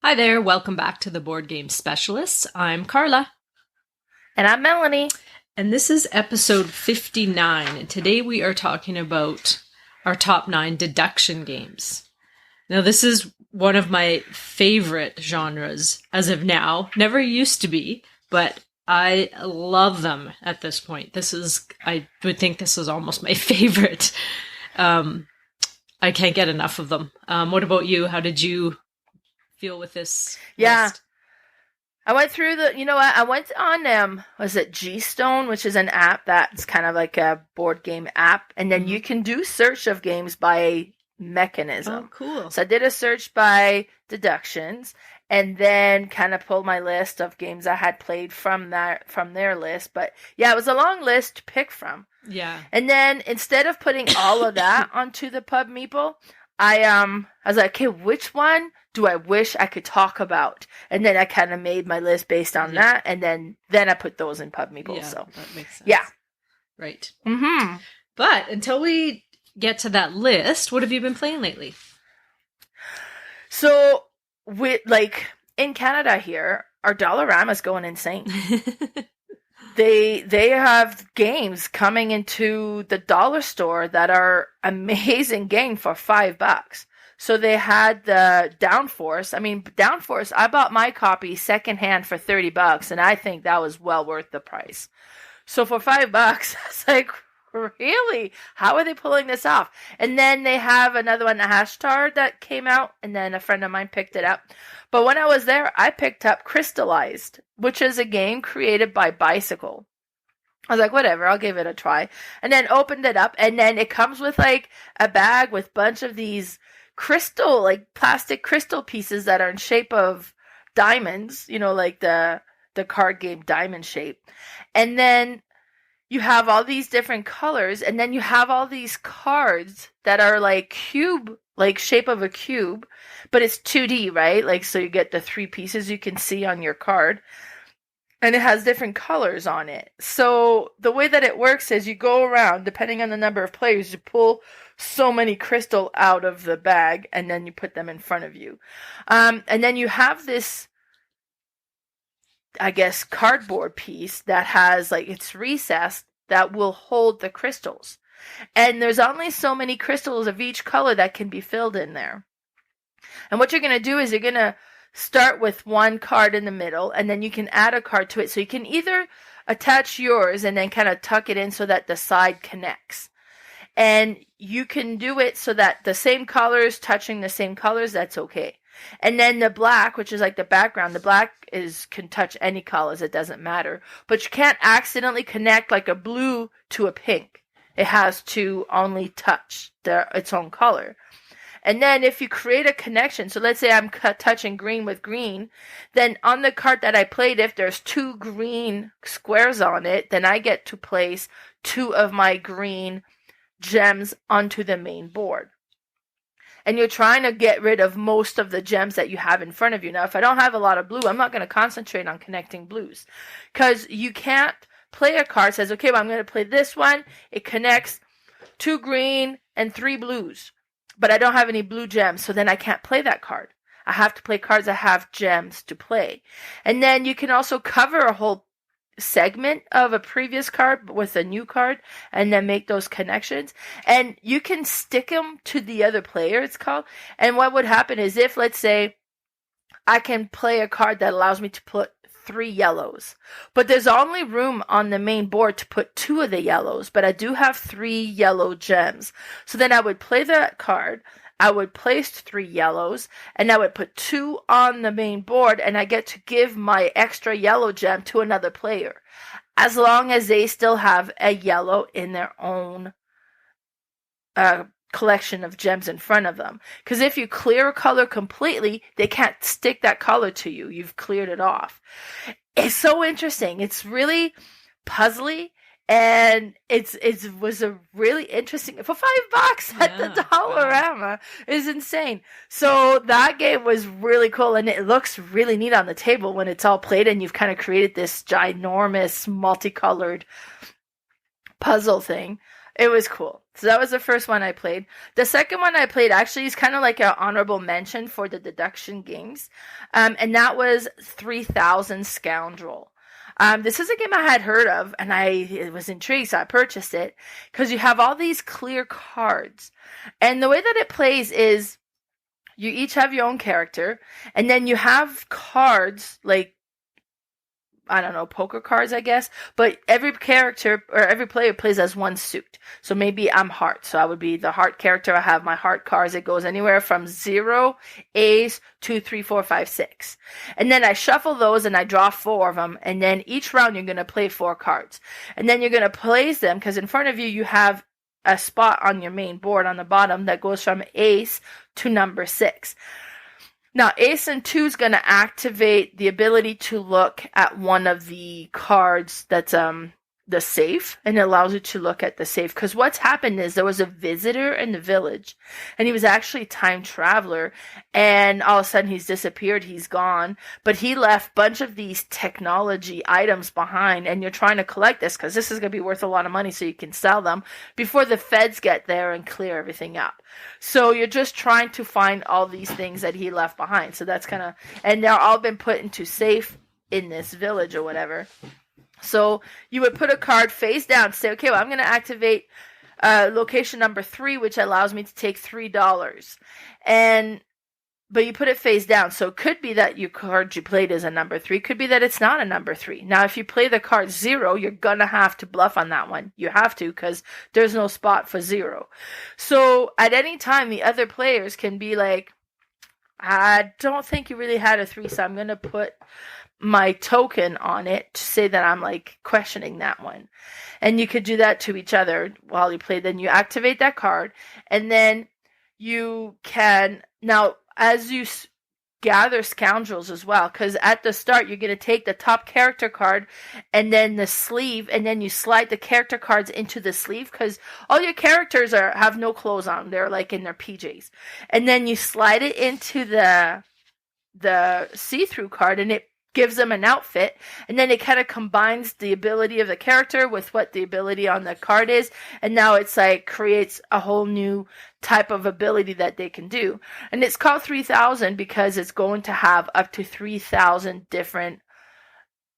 Hi there, welcome back to the Board Game Specialists. I'm Carla. And I'm Melanie. And this is episode 59. And today we are talking about our top 9 deduction games. Now, this is one of my favorite genres as of now. Never used to be, but I love them at this point. I would think this is almost my favorite. I can't get enough of them. What about you? How did you feel with this list? I went through I went on, was it GStone, which is an app that's kind of like a board game app. And then you can do search of games by mechanism. Oh, cool. So I did a search by deductions and then kind of pulled my list of games I had played from their list. But yeah, it was a long list to pick from. Yeah. And then instead of putting all of that onto the Pub Meeple, I was like, okay, which one do I wish I could talk about? And then I kind of made my list based on that, and then I put those in Pub Meeple. Yeah, so that makes sense. Yeah. Right. Mm-hmm. But until we get to that list, what have you been playing lately? So, in Canada here, our Dollarama's going insane. They have games coming into the dollar store that are amazing game for $5. So they had the Downforce. I mean, Downforce, I bought my copy secondhand for $30, and I think that was well worth the price. So for $5, I was like, really? How are they pulling this off? And then they have another one, Ishtar, that came out, and then a friend of mine picked it up. But when I was there, I picked up Crystallized, which is a game created by Bicycle. I was like, whatever, I'll give it a try. And then opened it up, and then it comes with like a bag with a bunch of these plastic crystal pieces that are in shape of diamonds, like the card game diamond shape. And then you have all these different colors, and then you have all these cards that are like shape of a cube, but it's 2D, right? So you get the 3 pieces you can see on your card, and it has different colors on it. So the way that it works is you go around, depending on the number of players, you pull so many crystal out of the bag, and then you put them in front of you. And then you have this, I guess, cardboard piece that has, it's recessed, that will hold the crystals. And there's only so many crystals of each color that can be filled in there. And what you're going to do is you're going to start with one card in the middle, and then you can add a card to it. So you can either attach yours and then kind of tuck it in so that the side connects. And you can do it so that the same colors touching the same colors, that's okay. And then the black, which is like the background, the black can touch any colors, it doesn't matter. But you can't accidentally connect like a blue to a pink. It has to only touch its own color. And then if you create a connection, so let's say I'm touching green with green, then on the card that I played, if there's 2 green squares on it, then I get to place 2 of my green gems onto the main board. And you're trying to get rid of most of the gems that you have in front of you. Now, if I don't have a lot of blue, I'm not going to concentrate on connecting blues. Because you can't play a card that says, okay, well, I'm going to play this one. It connects 2 green and 3 blues. But I don't have any blue gems, so then I can't play that card. I have to play cards that have gems to play. And then you can also cover a whole segment of a previous card with a new card and then make those connections. And you can stick them to the other player, it's called. And what would happen is if, let's say, I can play a card that allows me to put 3 yellows, but there's only room on the main board to put 2 of the yellows, but I do have 3 yellow gems. So then I would play that card, I would place 3 yellows, and I would put 2 on the main board, and I get to give my extra yellow gem to another player, as long as they still have a yellow in their own collection of gems in front of them. Because if you clear a color completely, they can't stick that color to you. You've cleared it off. It's so interesting. It's really puzzly, and it was a really interesting for $5 at the Dollarama. It's insane. So that game was really cool, and it looks really neat on the table when it's all played, and you've kind of created this ginormous multicolored puzzle thing. It was cool. So that was the first one I played. The second one I played actually is kind of like an honorable mention for the deduction games. And that was 3000 Scoundrel. This is a game I had heard of, and I was intrigued, so I purchased it. Because you have all these clear cards. And the way that it plays is you each have your own character, and then you have cards, like, I don't know, poker cards, I guess. But every character or every player plays as one suit. So maybe I'm heart. So I would be the heart character. I have my heart cards. It goes anywhere from 0, ace, 2, 3, 4, 5, 6. And then I shuffle those and I draw 4 of them. And then each round you're going to play 4 cards. And then you're going to place them because in front of you, you have a spot on your main board on the bottom that goes from ace to number 6. Now, Ace and 2 is going to activate the ability to look at one of the cards that's the safe, and it allows you to look at the safe. Because what's happened is there was a visitor in the village, and he was actually a time traveler, and all of a sudden he's disappeared, he's gone, but he left a bunch of these technology items behind, and you're trying to collect this because this is going to be worth a lot of money so you can sell them before the feds get there and clear everything up. So you're just trying to find all these things that he left behind. So that's kind of, and they're all been put into safe in this village or whatever. So you would put a card face down, say, okay, well, I'm going to activate location number 3, which allows me to take $3. But you put it face down. So it could be that your card you played is a number 3. Could be that it's not a number 3. Now, if you play the card 0, you're going to have to bluff on that one. You have to because there's no spot for 0. So at any time, the other players can be like, I don't think you really had a 3, so I'm going to put my token on it to say that I'm like questioning that one. And you could do that to each other while you play. Then you activate that card, and then you can, now as you gather Scoundrels as well, because at the start you're going to take the top character card and then the sleeve, and then you slide the character cards into the sleeve because all your characters have no clothes on. They're like in their PJs. And then you slide it into the see-through card, and it gives them an outfit, and then it kind of combines the ability of the character with what the ability on the card is, and now it's like creates a whole new type of ability that they can do. And it's called 3000 because it's going to have up to 3000 different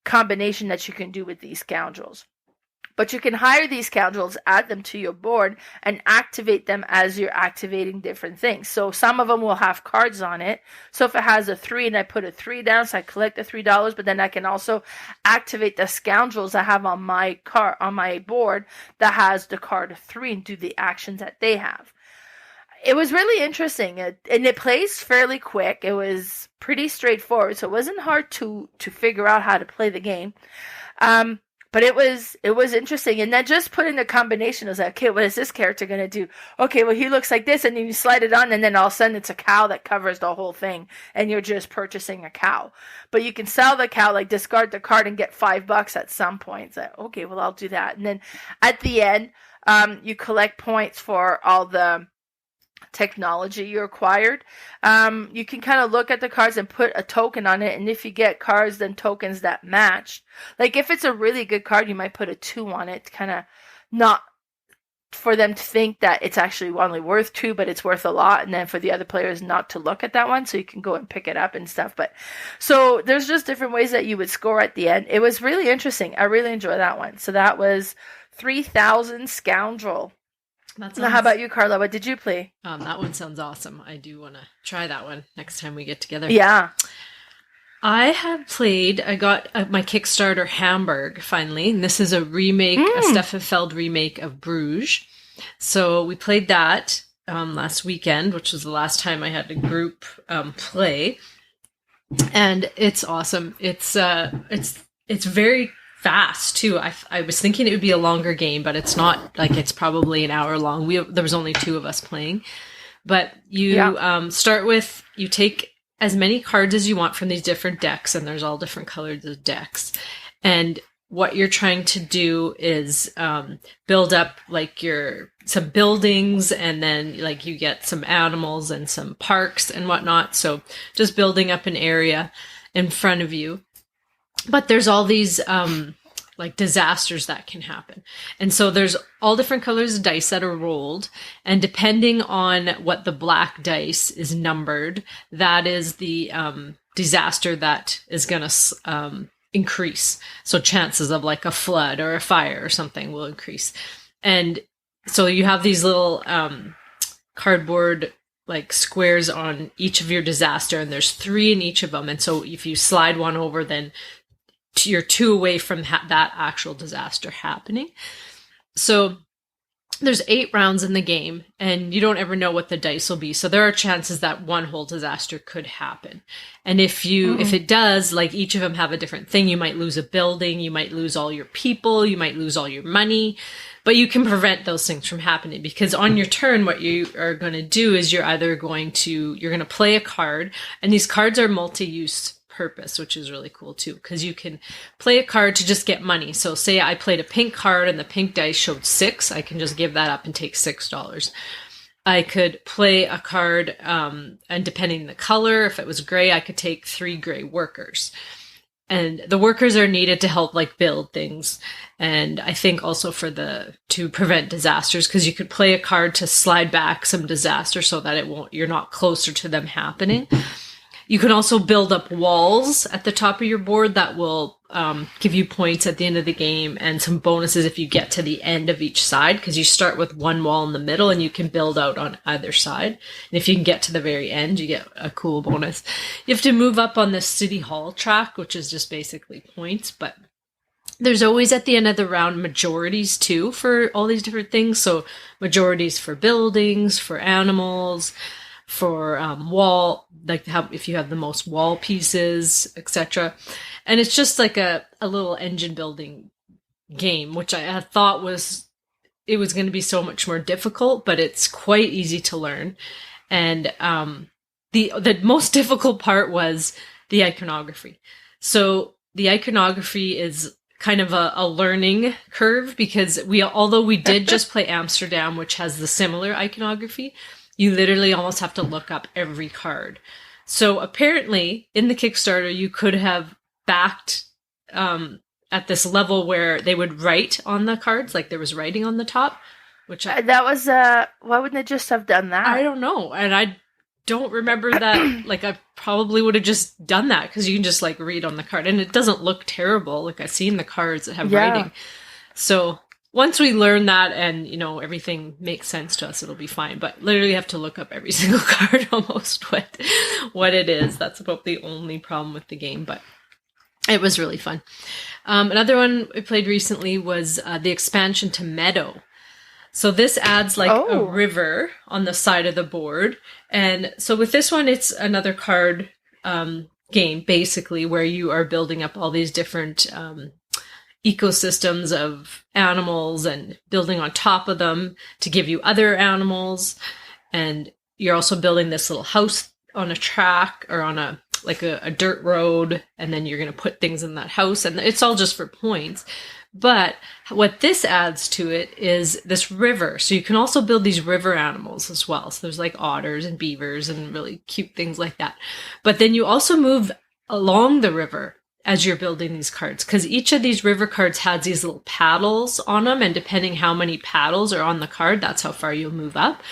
combination that you can do with these Scoundrels. But you can hire these Scoundrels, add them to your board, and activate them as you're activating different things. So some of them will have cards on it. So if it has a 3 and I put a 3 down, so I collect the $3, but then I can also activate the Scoundrels I have on my board that has the card 3 and do the actions that they have. It was really interesting, and it plays fairly quick. It was pretty straightforward, so it wasn't hard to figure out how to play the game. But it was interesting. And then just putting the combination, I was like, okay, what is this character going to do? Okay, well, he looks like this. And then you slide it on, and then all of a sudden it's a cow that covers the whole thing. And you're just purchasing a cow. But you can sell the cow, like discard the card and get $5 at some point. It's like, okay, well, I'll do that. And then at the end, you collect points for all the technology you acquired. You can kind of look at the cards and put a token on it, and if you get cards then tokens that match, like if it's a really good card, you might put a 2 on it to kind of not for them to think that it's actually only worth 2, but it's worth a lot, and then for the other players not to look at that one, so you can go and pick it up and stuff. But so there's just different ways that you would score at the end. It was really interesting. I really enjoyed that one. So that was 3000 Scoundrel. Now, how about you, Carla? What did you play? That one sounds awesome. I do want to try that one next time we get together. Yeah. I got my Kickstarter Hamburg finally, and this is a remake, a Stefan Feld remake of Bruges. So we played that last weekend, which was the last time I had a group play, and it's awesome. It's very fast too. I was thinking it would be a longer game, but it's not. Like, it's probably an hour long. There was only 2 of us playing, but you start with, you take as many cards as you want from these different decks, and there's all different colors of decks, and what you're trying to do is build up like some buildings, and then like you get some animals and some parks and whatnot. So just building up an area in front of you. But there's all these like disasters that can happen. And so there's all different colors of dice that are rolled. And depending on what the black dice is numbered, that is the disaster that is going to increase. So chances of like a flood or a fire or something will increase. And so you have these little cardboard like squares on each of your disaster, and there's 3 in each of them. And so if you slide one over, then you're 2 away from that actual disaster happening. So there's 8 rounds in the game, and you don't ever know what the dice will be. So there are chances that one whole disaster could happen. And if it does, like each of them have a different thing, you might lose a building, you might lose all your people, you might lose all your money, but you can prevent those things from happening, because on your turn, what you are going to do is you're going to play a card, and these cards are multi-use purpose, which is really cool too, because you can play a card to just get money. So say I played a pink card and the pink dice showed 6, I can just give that up and take $6. I could play a card, and depending on the color, if it was gray, I could take 3 gray workers. And the workers are needed to help like build things. And I think also to prevent disasters, because you could play a card to slide back some disaster so that you're not closer to them happening. You can also build up walls at the top of your board that will give you points at the end of the game, and some bonuses if you get to the end of each side, because you start with one wall in the middle and you can build out on either side. And if you can get to the very end, you get a cool bonus. You have to move up on the City Hall track, which is just basically points, but there's always at the end of the round majorities too for all these different things. So majorities for buildings, for animals, for wall, like if you have the most wall pieces, etc. And it's just like a little engine building game, which I had thought was going to be so much more difficult, but it's quite easy to learn. And the most difficult part was the iconography. So the iconography is kind of a learning curve, because although we did just play Amsterdam, which has the similar iconography, you literally almost have to look up every card. So apparently in the Kickstarter, you could have backed at this level where they would write on the cards, like there was writing on the top, which why wouldn't they just have done that? I don't know. And I don't remember that. Like I probably would have just done that, because you can just like read on the card, and it doesn't look terrible. Like I've seen the cards that have writing. So once we learn that and, everything makes sense to us, it'll be fine. But literally have to look up every single card almost what it is. That's about the only problem with the game, but it was really fun. Another one I played recently was the expansion to Meadow. So this adds like a river on the side of the board. And so with this one, it's another card game, basically, where you are building up all these different ecosystems of animals and building on top of them to give you other animals. And you're also building this little house on a track or on a dirt road, and then you're going to put things in that house, and it's all just for points. But what this adds to it is this river. So you can also build these river animals as well. So there's like otters and beavers and really cute things like that. But then you also move along the river as you're building these cards, because each of these river cards has these little paddles on them, and depending how many paddles are on the card, that's how far you'll move up.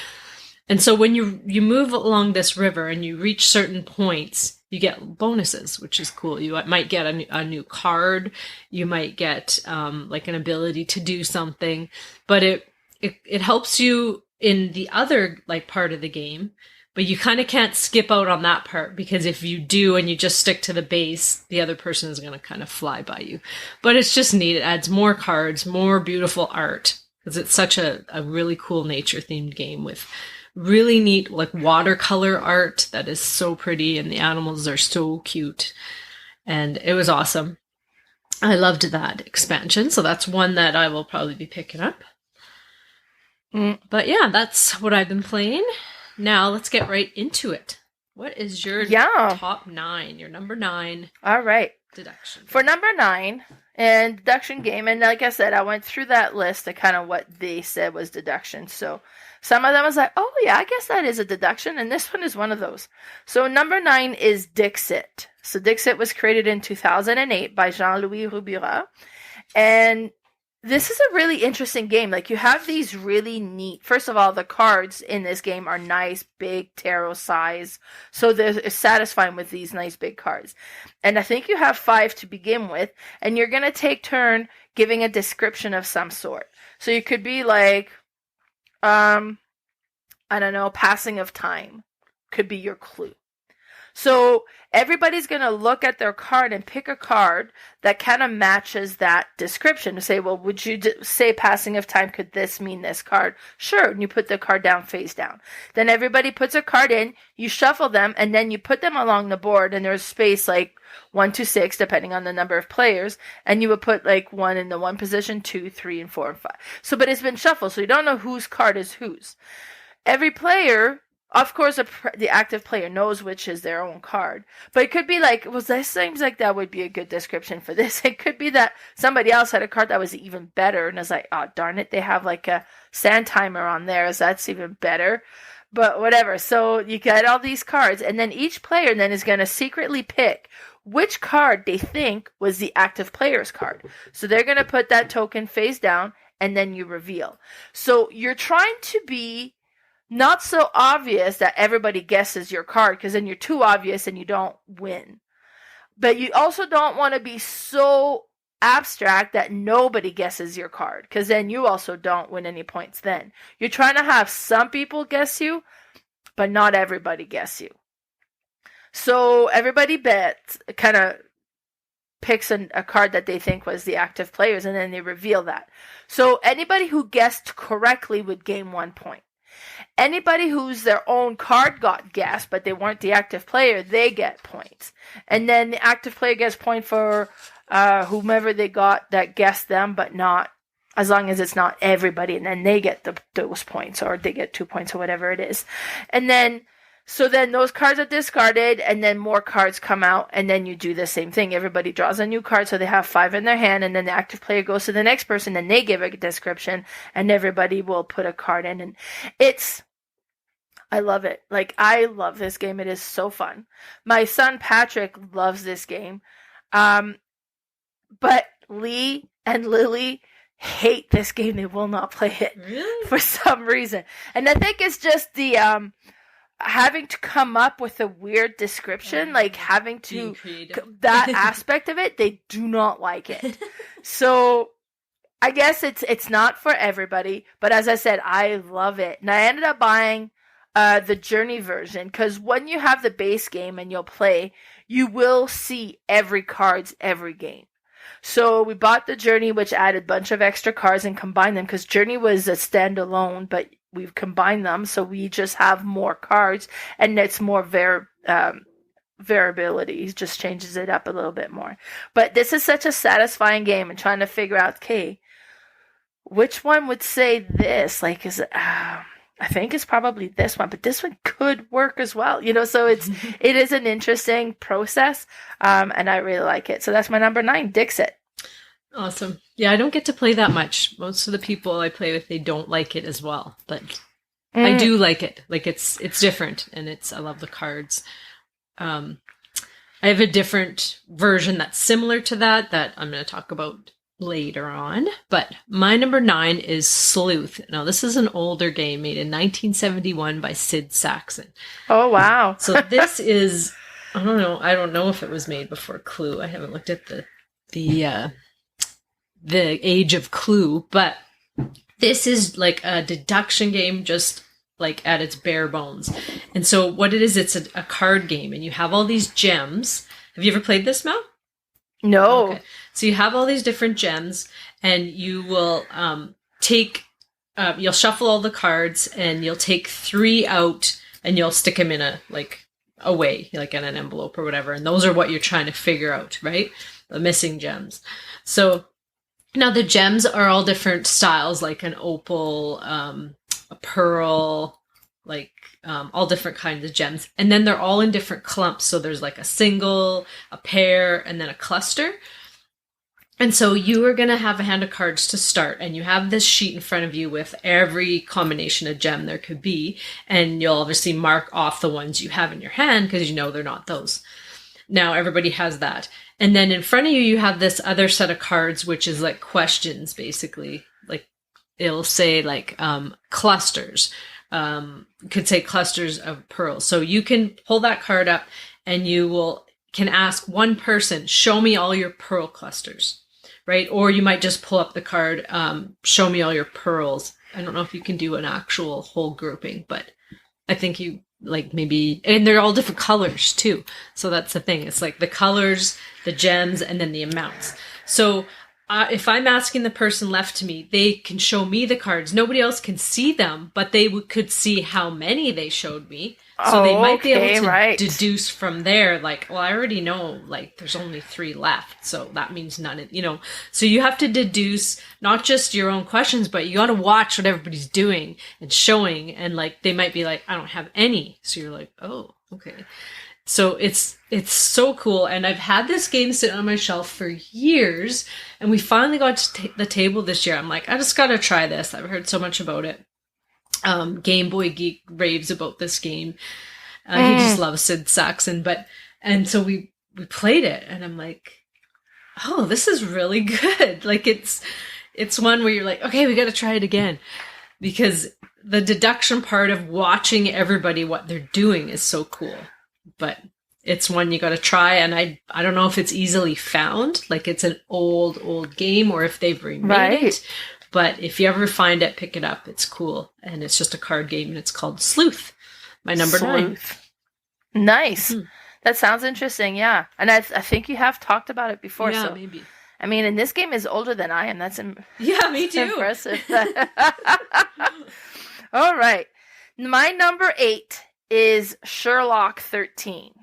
And so when you move along this river and you reach certain points, you get bonuses, which is cool. You might get a new card, you might get like an ability to do something, but it helps you in the other like part of the game. But you kind of can't skip out on that part, because if you do and you just stick to the base, the other person is going to kind of fly by you. But it's just neat. It adds more cards, more beautiful art, because it's such a really cool nature-themed game with really neat like watercolor art that is so pretty, and the animals are so cute. And it was awesome. I loved that expansion. So that's one that I will probably be picking up. But yeah, that's what I've been playing. Now, let's get right into it. What is your top 9? Your number 9. All right. Deduction. For number 9, and deduction game, and like I said, I went through that list of kind of what they said was deduction. So some of them was like, oh yeah, I guess that is a deduction, and this one is one of those. So number 9 is Dixit. So Dixit was created in 2008 by Jean-Louis Rubira. And this is a really interesting game. Like, you have these really neat... First of all, the cards in this game are nice, big, tarot size. So it's satisfying with these nice, big cards. And I think you have 5 to begin with. And you're going to take turn giving a description of some sort. So you could be like, I don't know, passing of time could be your clue. So everybody's going to look at their card and pick a card that kind of matches that description to say, well, would you say passing of time? Could this mean this card? Sure. And you put the card down, face down. Then everybody puts a card in, you shuffle them, and then you put them along the board, and there's space like 1 to 6, depending on the number of players. And you would put like 1 in the 1 position, 2, 3, and 4, and 5. So, but it's been shuffled, so you don't know whose card is whose. Every player... Of course, the active player knows which is their own card. But it could be like, well, this seems like that would be a good description for this. It could be that somebody else had a card that was even better. And it's like, oh, darn it, they have like a sand timer on theirs. That's even better. But whatever. So you get all these cards. And then each player then is going to secretly pick which card they think was the active player's card. So they're going to put that token face down, and then you reveal. So you're trying to be... not so obvious that everybody guesses your card, because then you're too obvious and you don't win. But you also don't want to be so abstract that nobody guesses your card, because then you also don't win any points then. You're trying to have some people guess you, but not everybody guess you. So everybody kind of picks a card that they think was the active players, and then they reveal that. So anybody who guessed correctly would gain 1 point. Anybody whose their own card got guessed, but they weren't the active player, they get points. And then the active player gets point for whomever they got that guessed them, but not, as long as it's not everybody, and then they get those points, or they get 2 points, or whatever it is. And then, so then those cards are discarded, and then more cards come out, and then you do the same thing. Everybody draws a new card, so they have 5 in their hand, and then the active player goes to the next person, and they give a description, and everybody will put a card in. And I love it. Like, I love this game. It is so fun. My son Patrick loves this game. But Lee and Lily hate this game. They will not play it. Really? For some reason. And I think it's just the having to come up with a weird description, like having to that aspect of it, they do not like it. So I guess it's not for everybody, but as I said, I love it. And I ended up buying the Journey version, because when you have the base game and you'll play, you will see every card's every game. So we bought the Journey, which added a bunch of extra cards and combined them, because Journey was a standalone, but we've combined them, so we just have more cards, and it's more variability. It just changes it up a little bit more. But this is such a satisfying game, and trying to figure out, okay, which one would say this? Like, is it... I think it's probably this one, but this one could work as well, so it is an interesting process, and I really like it. So that's my number 9, Dixit. Awesome. Yeah, I don't get to play that much. Most of the people I play with, they don't like it as well, but I do like it. Like, it's different, and I love the cards. I have a different version that's similar to that I'm going to talk about later on, but my number 9 is Sleuth. Now, this is an older game made in 1971 by Sid Sackson. Oh, wow. So this is, I don't know if it was made before Clue. I haven't looked at the age of Clue, but this is like a deduction game, just like at its bare bones. And so what it is, it's a card game, and you have all these gems. Have you ever played this, Mel? No. Okay. So you have all these different gems, and you will you'll shuffle all the cards, and you'll take 3 out, and you'll stick them in away, like in an envelope or whatever. And those are what you're trying to figure out, right? The missing gems. So now the gems are all different styles, like an opal, a pearl, like all different kinds of gems. And then they're all in different clumps. So there's like a single, a pair, and then a cluster. And so you are going to have a hand of cards to start, and you have this sheet in front of you with every combination of gem there could be. And you'll obviously mark off the ones you have in your hand, because they're not those. Now everybody has that. And then in front of you, you have this other set of cards, which is like questions, basically. Like it'll say like clusters. Could say clusters of pearls. So you can pull that card up and can ask one person, show me all your pearl clusters, right? Or you might just pull up the card, show me all your pearls. I don't know if you can do an actual whole grouping, but I think you like maybe, and they're all different colors too. So that's the thing. It's like the colors, the gems, and then the amounts. So if I'm asking the person left to me, they can show me the cards. Nobody else can see them, but they could see how many they showed me. So they might be able to deduce from there, like, well, I already know, like, there's only 3 left. So that means none, So you have to deduce not just your own questions, but you got to watch what everybody's doing and showing. And, like, they might be like, I don't have any. So you're like, oh, okay. So it's so cool. And I've had this game sitting on my shelf for years. And we finally got to the table this year. I'm like, I just got to try this. I've heard so much about it. Game Boy Geek raves about this game. He just loves Sid Saxon. And so we played it. And I'm like, oh, this is really good. Like it's one where you're like, okay, we got to try it again. Because the deduction part of watching everybody, what they're doing is so cool. But it's one you got to try, and I don't know if it's easily found, like it's an old game, or if they've remade it. But if you ever find it, pick it up. It's cool, and it's just a card game, and it's called Sleuth. My number 9. Nice. Mm-hmm. That sounds interesting. Yeah, and I think you have talked about it before. Yeah, so maybe. I mean, and this game is older than I am. That's yeah, me too. Impressive. All right, my number 8 is Sherlock 13.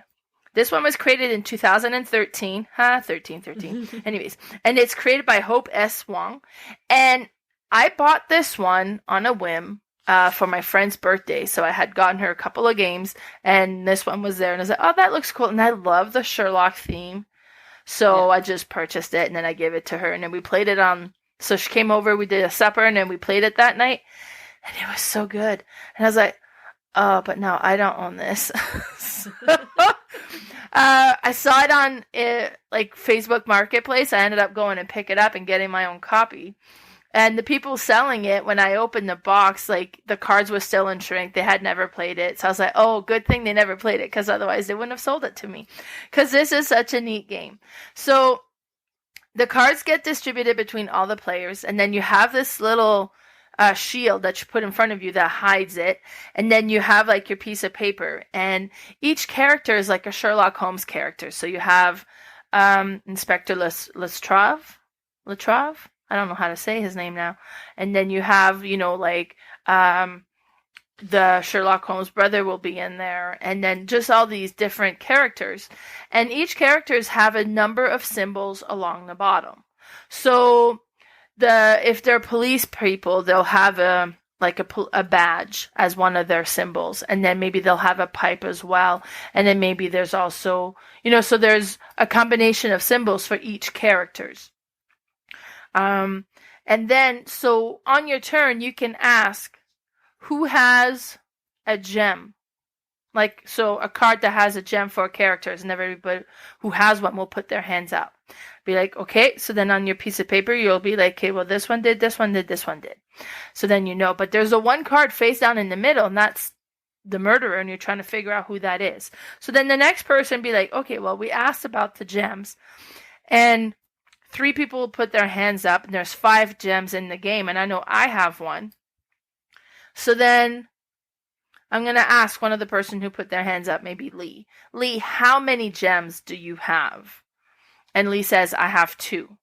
This one was created in 2013. 13. Anyways, and it's created by Hope S. Wong. And I bought this one on a whim for my friend's birthday. So I had gotten her a couple of games, and this one was there. And I was like, oh, that looks cool. And I love the Sherlock theme. So I just purchased it, and then I gave it to her. And then we played it on. So she came over, we did a supper, and then we played it that night. And it was so good. And I was like, oh, but no, I don't own this. I saw it on like Facebook Marketplace. I ended up going and pick it up and getting my own copy. And the people selling it, when I opened the box, like the cards were still in shrink. They had never played it. So I was like, oh, good thing they never played it, because otherwise they wouldn't have sold it to me. Because this is such a neat game. So the cards get distributed between all the players. And then you have this little shield that you put in front of you that hides it, and then you have like your piece of paper, and each character is like a Sherlock Holmes character. So you have Inspector Lestrade. I don't know how to say his name now. And then you have, like the Sherlock Holmes brother will be in there, and then just all these different characters, and each characters have a number of symbols along the bottom. So if they're police people, they'll have a badge as one of their symbols, and then maybe they'll have a pipe as well, and then maybe there's also, so there's a combination of symbols for each characters. And then, so on your turn, you can ask who has a gem. Like, so a card that has a gem for characters, and everybody who has one will put their hands up. Be like, okay, so then on your piece of paper, you'll be like, okay, well, this one did, this one did, this one did. So then you know. But there's a one card face down in the middle, and that's the murderer, and you're trying to figure out who that is. So then the next person be like, okay, well, we asked about the gems, and 3 people will put their hands up, and there's 5 gems in the game, and I know I have one. So then I'm going to ask one of the person who put their hands up, maybe Lee. Lee, how many gems do you have? And Lee says, I have 2.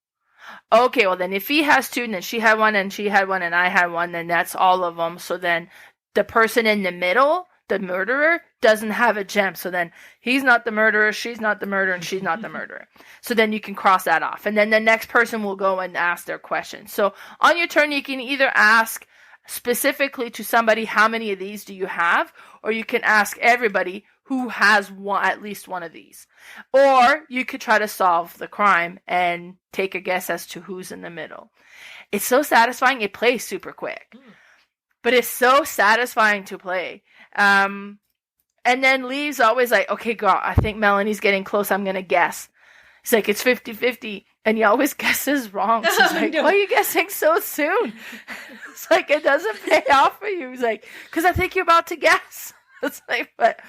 Okay, well then if he has 2, and then she had one, and she had one, and I had one, then that's all of them. So then the person in the middle, the murderer, doesn't have a gem. So then he's not the murderer, she's not the murderer, and she's not the murderer. So then you can cross that off. And then the next person will go and ask their question. So on your turn, you can either ask specifically to somebody, how many of these do you have? Or you can ask everybody who has at least one of these. Or you could try to solve the crime and take a guess as to who's in the middle. It's so satisfying. It plays super quick. But it's so satisfying to play. And then Lee's always like, okay, girl, I think Melanie's getting close. I'm going to guess. He's like, it's 50-50. And he always guesses wrong. So he's like, why are you guessing so soon? It's like, it doesn't pay off for you. He's like, because I think you're about to guess. It's like, but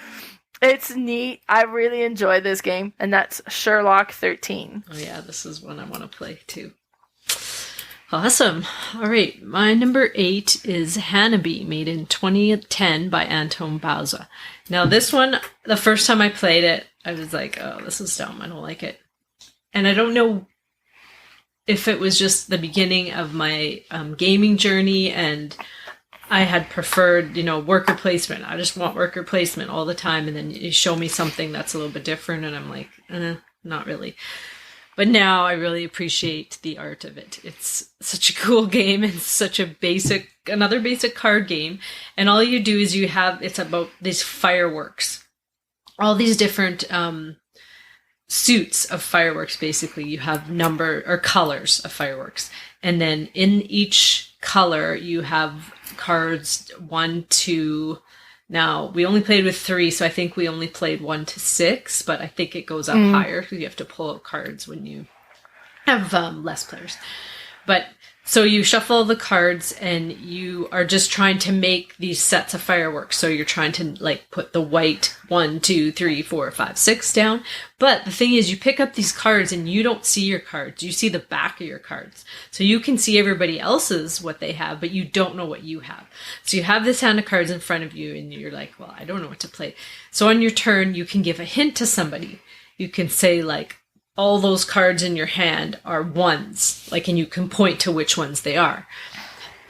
it's neat. I really enjoy this game. And that's Sherlock 13. Oh, yeah, this is one I want to play too. Awesome. All right. My number 8 is Hanabi, made in 2010 by Anton Bauza. Now, this one, the first time I played it, I was like, oh, this is dumb. I don't like it. And I don't know if it was just the beginning of my gaming journey and I had preferred, worker placement. I just want worker placement all the time. And then you show me something that's a little bit different and I'm like, not really. But now I really appreciate the art of it. It's such a cool game and such a another basic card game. And all you do is it's about these fireworks. All these different suits of fireworks, basically. You have number or colors of fireworks. And then in each color, you have cards 1 to... Now, we only played with 3, so I think we only played 1 to 6, but I think it goes up higher because you have to pull out cards when you have less players. But so you shuffle the cards and you are just trying to make these sets of fireworks. So you're trying to put the white 1, 2, 3, 4, 5, 6 down. But the thing is, you pick up these cards and you don't see your cards. You see the back of your cards. So you can see everybody else's, what they have, but you don't know what you have. So you have this hand of cards in front of you and you're like, well, I don't know what to play. So on your turn, you can give a hint to somebody. You can say all those cards in your hand are ones, and you can point to which ones they are.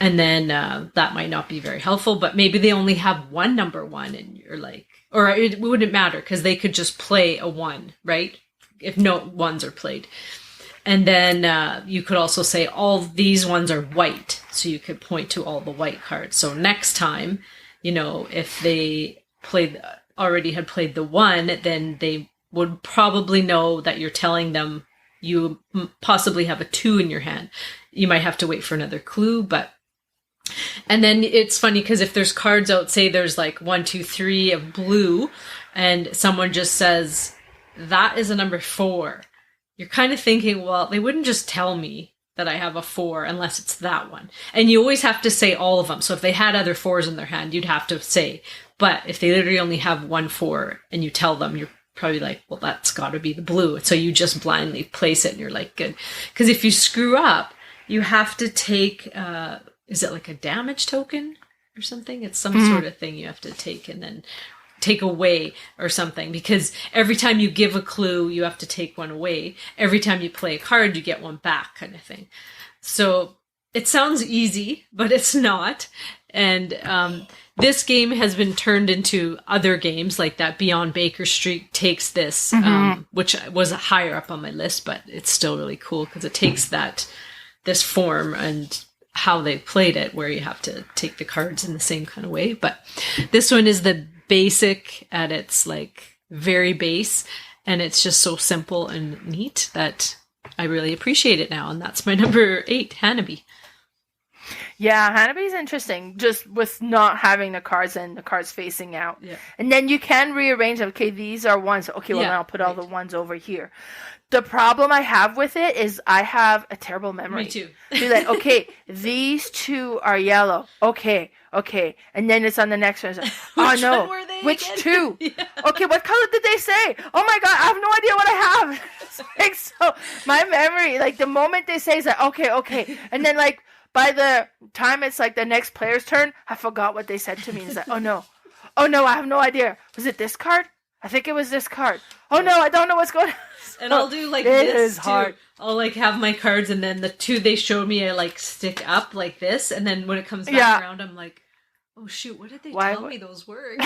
And then that might not be very helpful, but maybe they only have one number 1 and you're like, or it wouldn't matter because they could just play a 1, right? If no ones are played. And then you could also say all these ones are white. So you could point to all the white cards. So next time, if they already had played the 1, then they would probably know that you're telling them you possibly have a 2 in your hand. You might have to wait for another clue, and then it's funny because if there's cards out, say there's 1, 2, 3 of blue, and someone just says, that is a number 4. You're kind of thinking, well, they wouldn't just tell me that I have a 4 unless it's that one. And you always have to say all of them. So if they had other 4s in their hand, you'd have to say, but if they literally only have 1 4 and you tell them, you're probably like, well, that's got to be the blue. So you just blindly place it and you're like, good. Because if you screw up, you have to take, is it a damage token or something? It's some sort of thing you have to take and then take away or something. Because every time you give a clue, you have to take one away. Every time you play a card, you get one back kind of thing. So it sounds easy, but it's not. And this game has been turned into other games like that. Beyond Baker Street takes this, which was higher up on my list, but it's still really cool because it takes this form and how they played it, where you have to take the cards in the same kind of way. But this one is the basic at its very base, and it's just so simple and neat that I really appreciate it now. And that's my number 8, Hanabi. Yeah, Hanabi's interesting, just with not having the cards and the cards facing out. Yeah. And then you can rearrange them. Okay, these are ones. Okay, well, then I'll put all the ones over here. The problem I have with it is I have a terrible memory. Me too. Be like, okay, these 2 are yellow. Okay. And then it's on the next one. It's like, oh, no. Which again? 2? Yeah. Okay, what color did they say? Oh, my God, I have no idea what I have. So my memory, the moment they say, is like, okay. And then, by the time it's the next player's turn, I forgot what they said to me. It's like, oh no, I have no idea. Was it this card? I think it was this card. Oh no, I don't know what's going on. And I'll do this is hard. Too. I'll have my cards and then the 2 they showed me, I stick up like this. And then when it comes back around, I'm like, oh shoot, what did they tell me those were?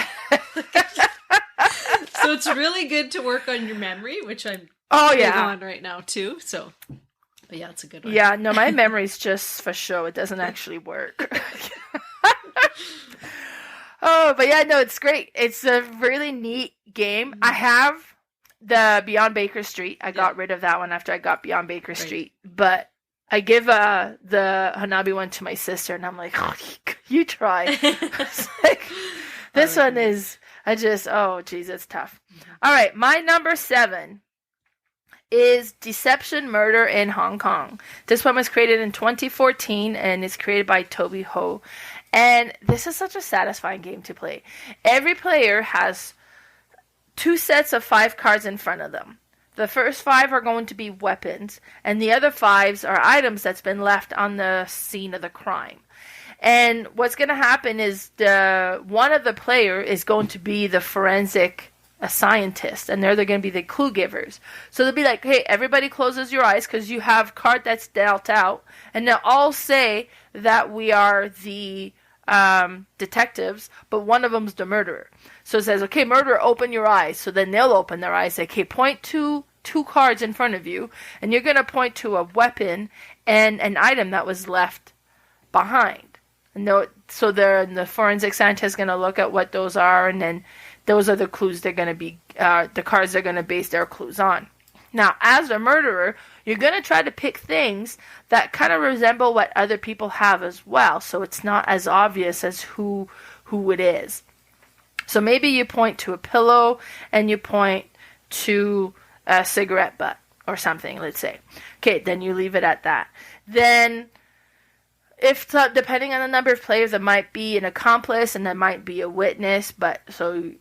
So it's really good to work on your memory, which I'm on right now too. So... But yeah, it's a good one. Yeah, no, my memory's just for show. It doesn't actually work. Oh, but yeah, no, it's great. It's a really neat game. I have the Beyond Baker Street. I got rid of that one after I got Beyond Baker Street. But I give the Hanabi one to my sister, and I'm like, oh, you try. This one is Oh, geez, it's tough. All right, my number 7 is Deception Murder in Hong Kong. This one was created in 2014 and is created by Toby Ho. And this is such a satisfying game to play. Every player has 2 sets of 5 cards in front of them. The first 5 are going to be weapons, and the other 5s are items that's been left on the scene of the crime. And what's going to happen is one of the player is going to be the forensic scientist, and they're going to be the clue givers. So they'll be like, hey, everybody closes your eyes because you have card that's dealt out, and they'll all say that we are the detectives, but one of them's the murderer. So it says, okay, murderer, open your eyes. So then they'll open their eyes, say, okay, point to 2 cards in front of you, and you're going to point to a weapon and an item that was left behind. And so the forensic scientist is going to look at what those are, and then those are the clues they're going to be, the cards they're going to base their clues on. Now, as a murderer, you're going to try to pick things that kind of resemble what other people have as well, so it's not as obvious as who it is. So maybe you point to a pillow and you point to a cigarette butt or something, let's say. Okay, then you leave it at that. Then, depending on the number of players, there might be an accomplice and there might be a witness, but so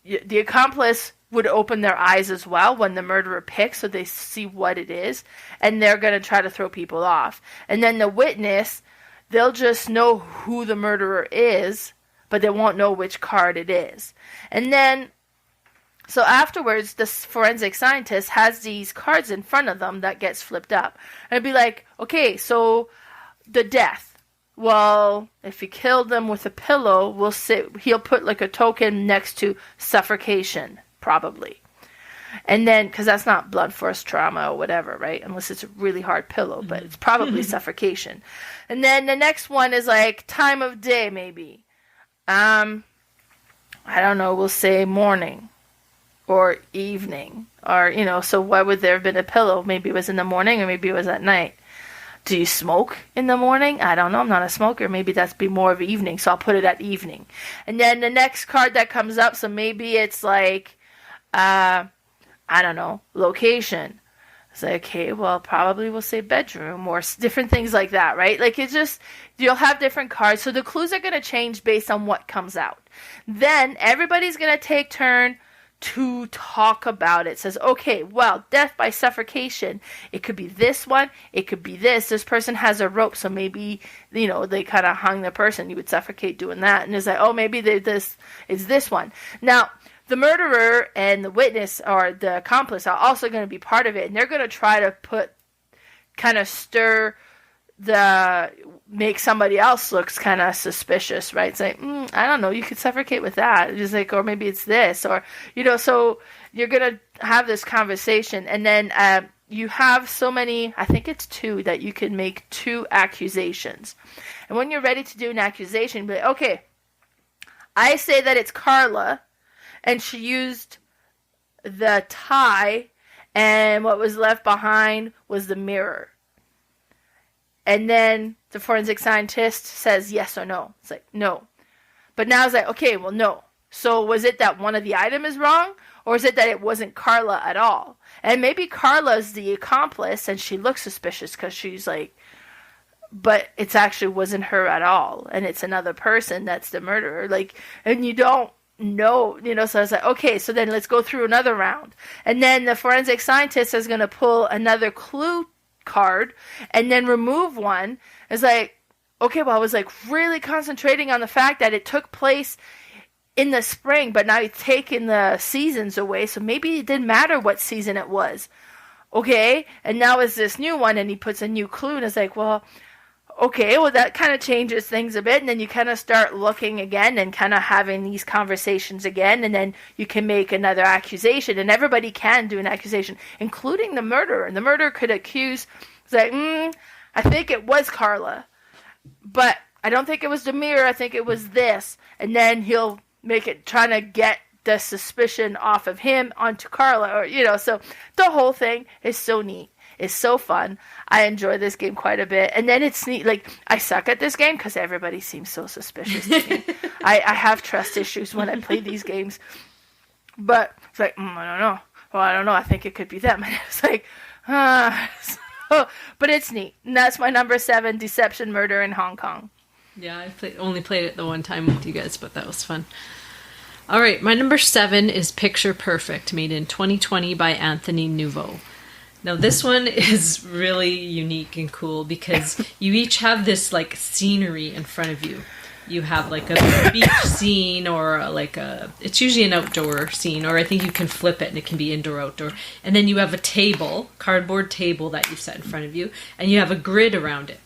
the accomplice would open their eyes as well when the murderer picks, so they see what it is, and they're going to try to throw people off. And then the witness, they'll just know who the murderer is, but they won't know which card it is. And then, so afterwards, the forensic scientist has these cards in front of them that gets flipped up. And it'd be like, okay, so the death. Well, if he killed them with a pillow, he'll put like a token next to suffocation, probably. And then, because that's not blunt force trauma or whatever, right? Unless it's a really hard pillow, but it's probably suffocation. And then the next one is like time of day, maybe. I don't know, we'll say morning or evening. Or, so why would there have been a pillow? Maybe it was in the morning or maybe it was at night. Do you smoke in the morning? I don't know. I'm not a smoker. Maybe that's be more of evening, so I'll put it at evening. And then the next card that comes up, so maybe it's like, I don't know, location. It's like, okay, well, probably we'll say bedroom or different things like that, right? Like, it's just, you'll have different cards. So the clues are going to change based on what comes out. Then everybody's going to take turn to talk about it. It says, okay, well, death by suffocation. It could be this one. It could be this. This person has a rope, so maybe, they kind of hung the person. You would suffocate doing that. And it's like, oh, maybe this is this one. Now, the murderer and the witness or the accomplice are also going to be part of it. And they're going to try to make somebody else looks kind of suspicious, right? It's like, I don't know, you could suffocate with that. It's like, or maybe it's this, or, so you're going to have this conversation. And then you have so many, I think it's 2, that you can make 2 accusations. And when you're ready to do an accusation, be like, okay, I say that it's Carla, and she used the tie, and what was left behind was the mirror. And then the forensic scientist says yes or no. It's like, no. But now it's like, okay, well, no. So was it that one of the items is wrong? Or is it that it wasn't Carla at all? And maybe Carla's the accomplice and she looks suspicious because she's like, but it's actually wasn't her at all. And it's another person that's the murderer. Like, and you don't know, so I was like, okay, so then let's go through another round. And then the forensic scientist is going to pull another clue card and then remove one. It's like, okay, well, I was like really concentrating on the fact that it took place in the spring, but now you've taken the seasons away, so maybe it didn't matter what season it was. Okay, and now it's this new one, and he puts a new clue, and it's like, well, okay, well, that kind of changes things a bit, and then you kind of start looking again and kind of having these conversations again, and then you can make another accusation, and everybody can do an accusation, including the murderer. And the murderer could accuse, like, I think it was Carla, but I don't think it was the mirror, I think it was this, and then he'll make it, trying to get the suspicion off of him onto Carla, or, so the whole thing is so neat. is so fun. I enjoy this game quite a bit. And then it's neat. Like, I suck at this game because everybody seems so suspicious to me. I have trust issues when I play these games. But it's like, I don't know. Well, I don't know. I think it could be them. And it's like, but it's neat. And that's my number 7, Deception, Murder in Hong Kong. Yeah, I only played it the one time with you guys, but that was fun. All right, my number 7 is Picture Perfect, made in 2020 by Anthony Nouveau. Now, this one is really unique and cool because you each have this, like, scenery in front of you. You have, like, a beach scene or, it's usually an outdoor scene, or I think you can flip it and it can be indoor, outdoor. And then you have a table, cardboard table that you've set in front of you, and you have a grid around it.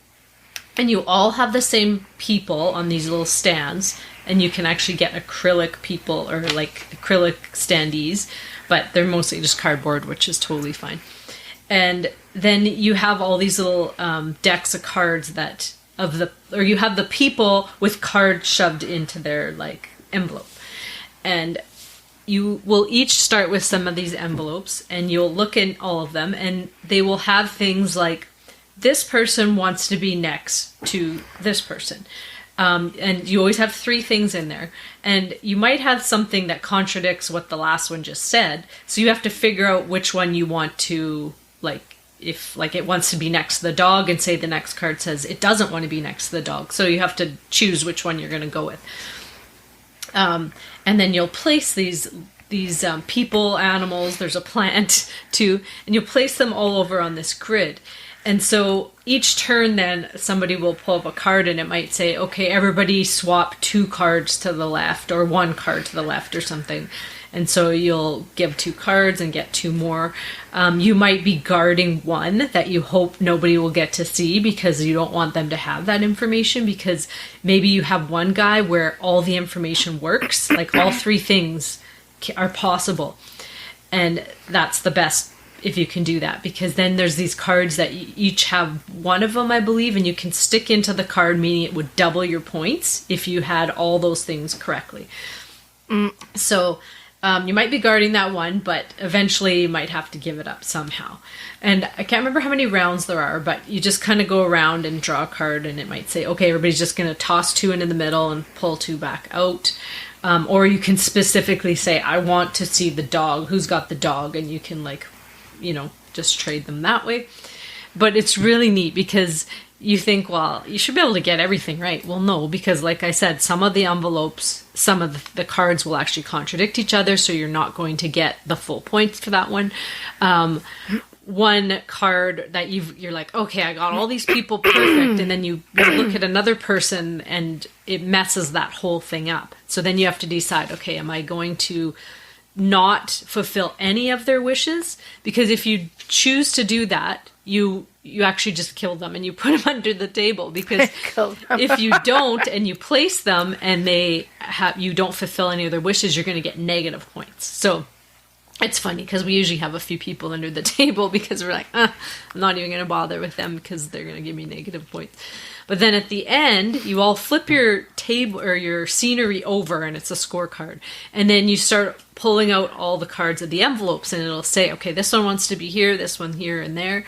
And you all have the same people on these little stands, and you can actually get acrylic people or like acrylic standees, but they're mostly just cardboard, which is totally fine. And then you have all these little decks of cards you have the people with cards shoved into their like envelope. And you will each start with some of these envelopes, and you'll look in all of them, and they will have things like, this person wants to be next to this person. And you always have 3 things in there. And you might have something that contradicts what the last one just said. So you have to figure out which one you want to, like, if like it wants to be next to the dog, and say the next card says it doesn't want to be next to the dog. So you have to choose which one you're going to go with. And then you'll place these people, animals, there's a plant too, and you'll place them all over on this grid. And so each turn then somebody will pull up a card, and it might say, okay, everybody swap 2 cards to the left or 1 card to the left or something. And so you'll give 2 cards and get 2 more. You might be guarding one that you hope nobody will get to see because you don't want them to have that information, because maybe you have one guy where all the information works, like all 3 things are possible. And that's the best if you can do that, because then there's these cards that you each have one of them, I believe, and you can stick into the card, meaning it would double your points if you had all those things correctly. So you might be guarding that one, but eventually you might have to give it up somehow. And I can't remember how many rounds there are, but you just kind of go around and draw a card, and it might say, okay, everybody's just going to toss 2 into the middle and pull 2 back out. Or you can specifically say, I want to see the dog. Who's got the dog? And you can, like, just trade them that way. But it's really neat because you think, well, you should be able to get everything right. Well, no, because like I said, some of the envelopes, some of the cards will actually contradict each other, so you're not going to get the full points for that one. One card that you're like, okay, I got all these people perfect, and then you look at another person and it messes that whole thing up. So then you have to decide, okay, am I going to not fulfill any of their wishes? Because if you choose to do that, you actually just kill them and you put them under the table, because if you don't and you place them and you don't fulfill any of their wishes, you're going to get negative points. So it's funny because we usually have a few people under the table because we're like, I'm not even going to bother with them because they're going to give me negative points. But then at the end, you all flip your table or your scenery over, and it's a scorecard. And then you start pulling out all the cards of the envelopes, and it'll say, okay, this one wants to be here, this one here and there.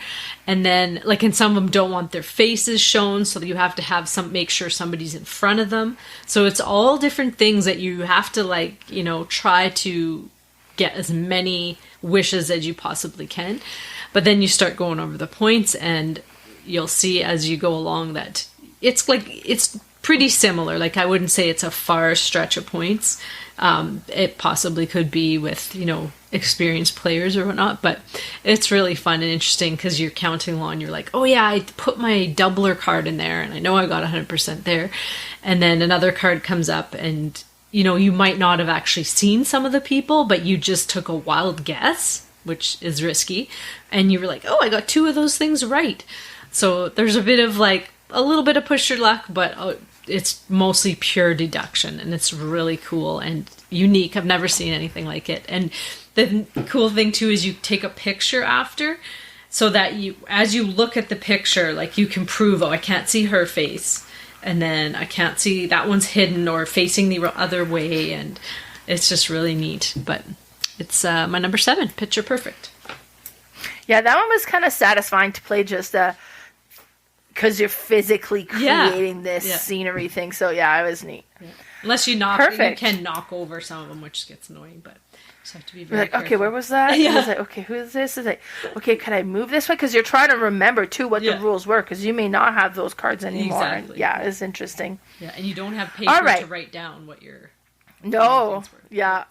And then, like, and some of them don't want their faces shown, so you have to make sure somebody's in front of them. So it's all different things that you have to, try to get as many wishes as you possibly can. But then you start going over the points, and you'll see as you go along that it's pretty similar. Like, I wouldn't say it's a far stretch of points. It possibly could be with, experienced players or whatnot, but it's really fun and interesting because you're counting along. You're like, oh yeah, I put my doubler card in there and I know I got 100% there. And then another card comes up and, you might not have actually seen some of the people, but you just took a wild guess, which is risky. And you were like, oh, I got 2 of those things right. So there's a little bit of push your luck, but it's mostly pure deduction, and it's really cool and unique. I've never seen anything like it. And the cool thing too is you take a picture after, so that as you look at the picture, like, you can prove, oh, I can't see her face, and then I can't see that one's hidden or facing the other way, and it's just really neat. But it's my number 7, Picture Perfect. Yeah, that one was kind of satisfying to play just because you're physically creating this scenery thing. So yeah, it was neat. Yeah. Unless you can knock over some of them, which gets annoying, but you just have to be very careful. Okay, where was that? Yeah. Was like, okay, who is this? Is like, okay, can I move this way? Because you're trying to remember too what the rules were, because you may not have those cards anymore. Exactly. Yeah, it's interesting. Yeah, and you don't have paper to write down what your things were. Yeah.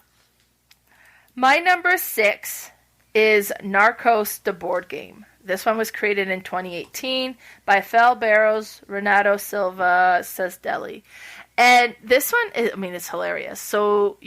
My number 6 is Narcos, the board game. This one was created in 2018 by Fel Barros, Renato Silva, Sesdeli. And this one, it's hilarious. So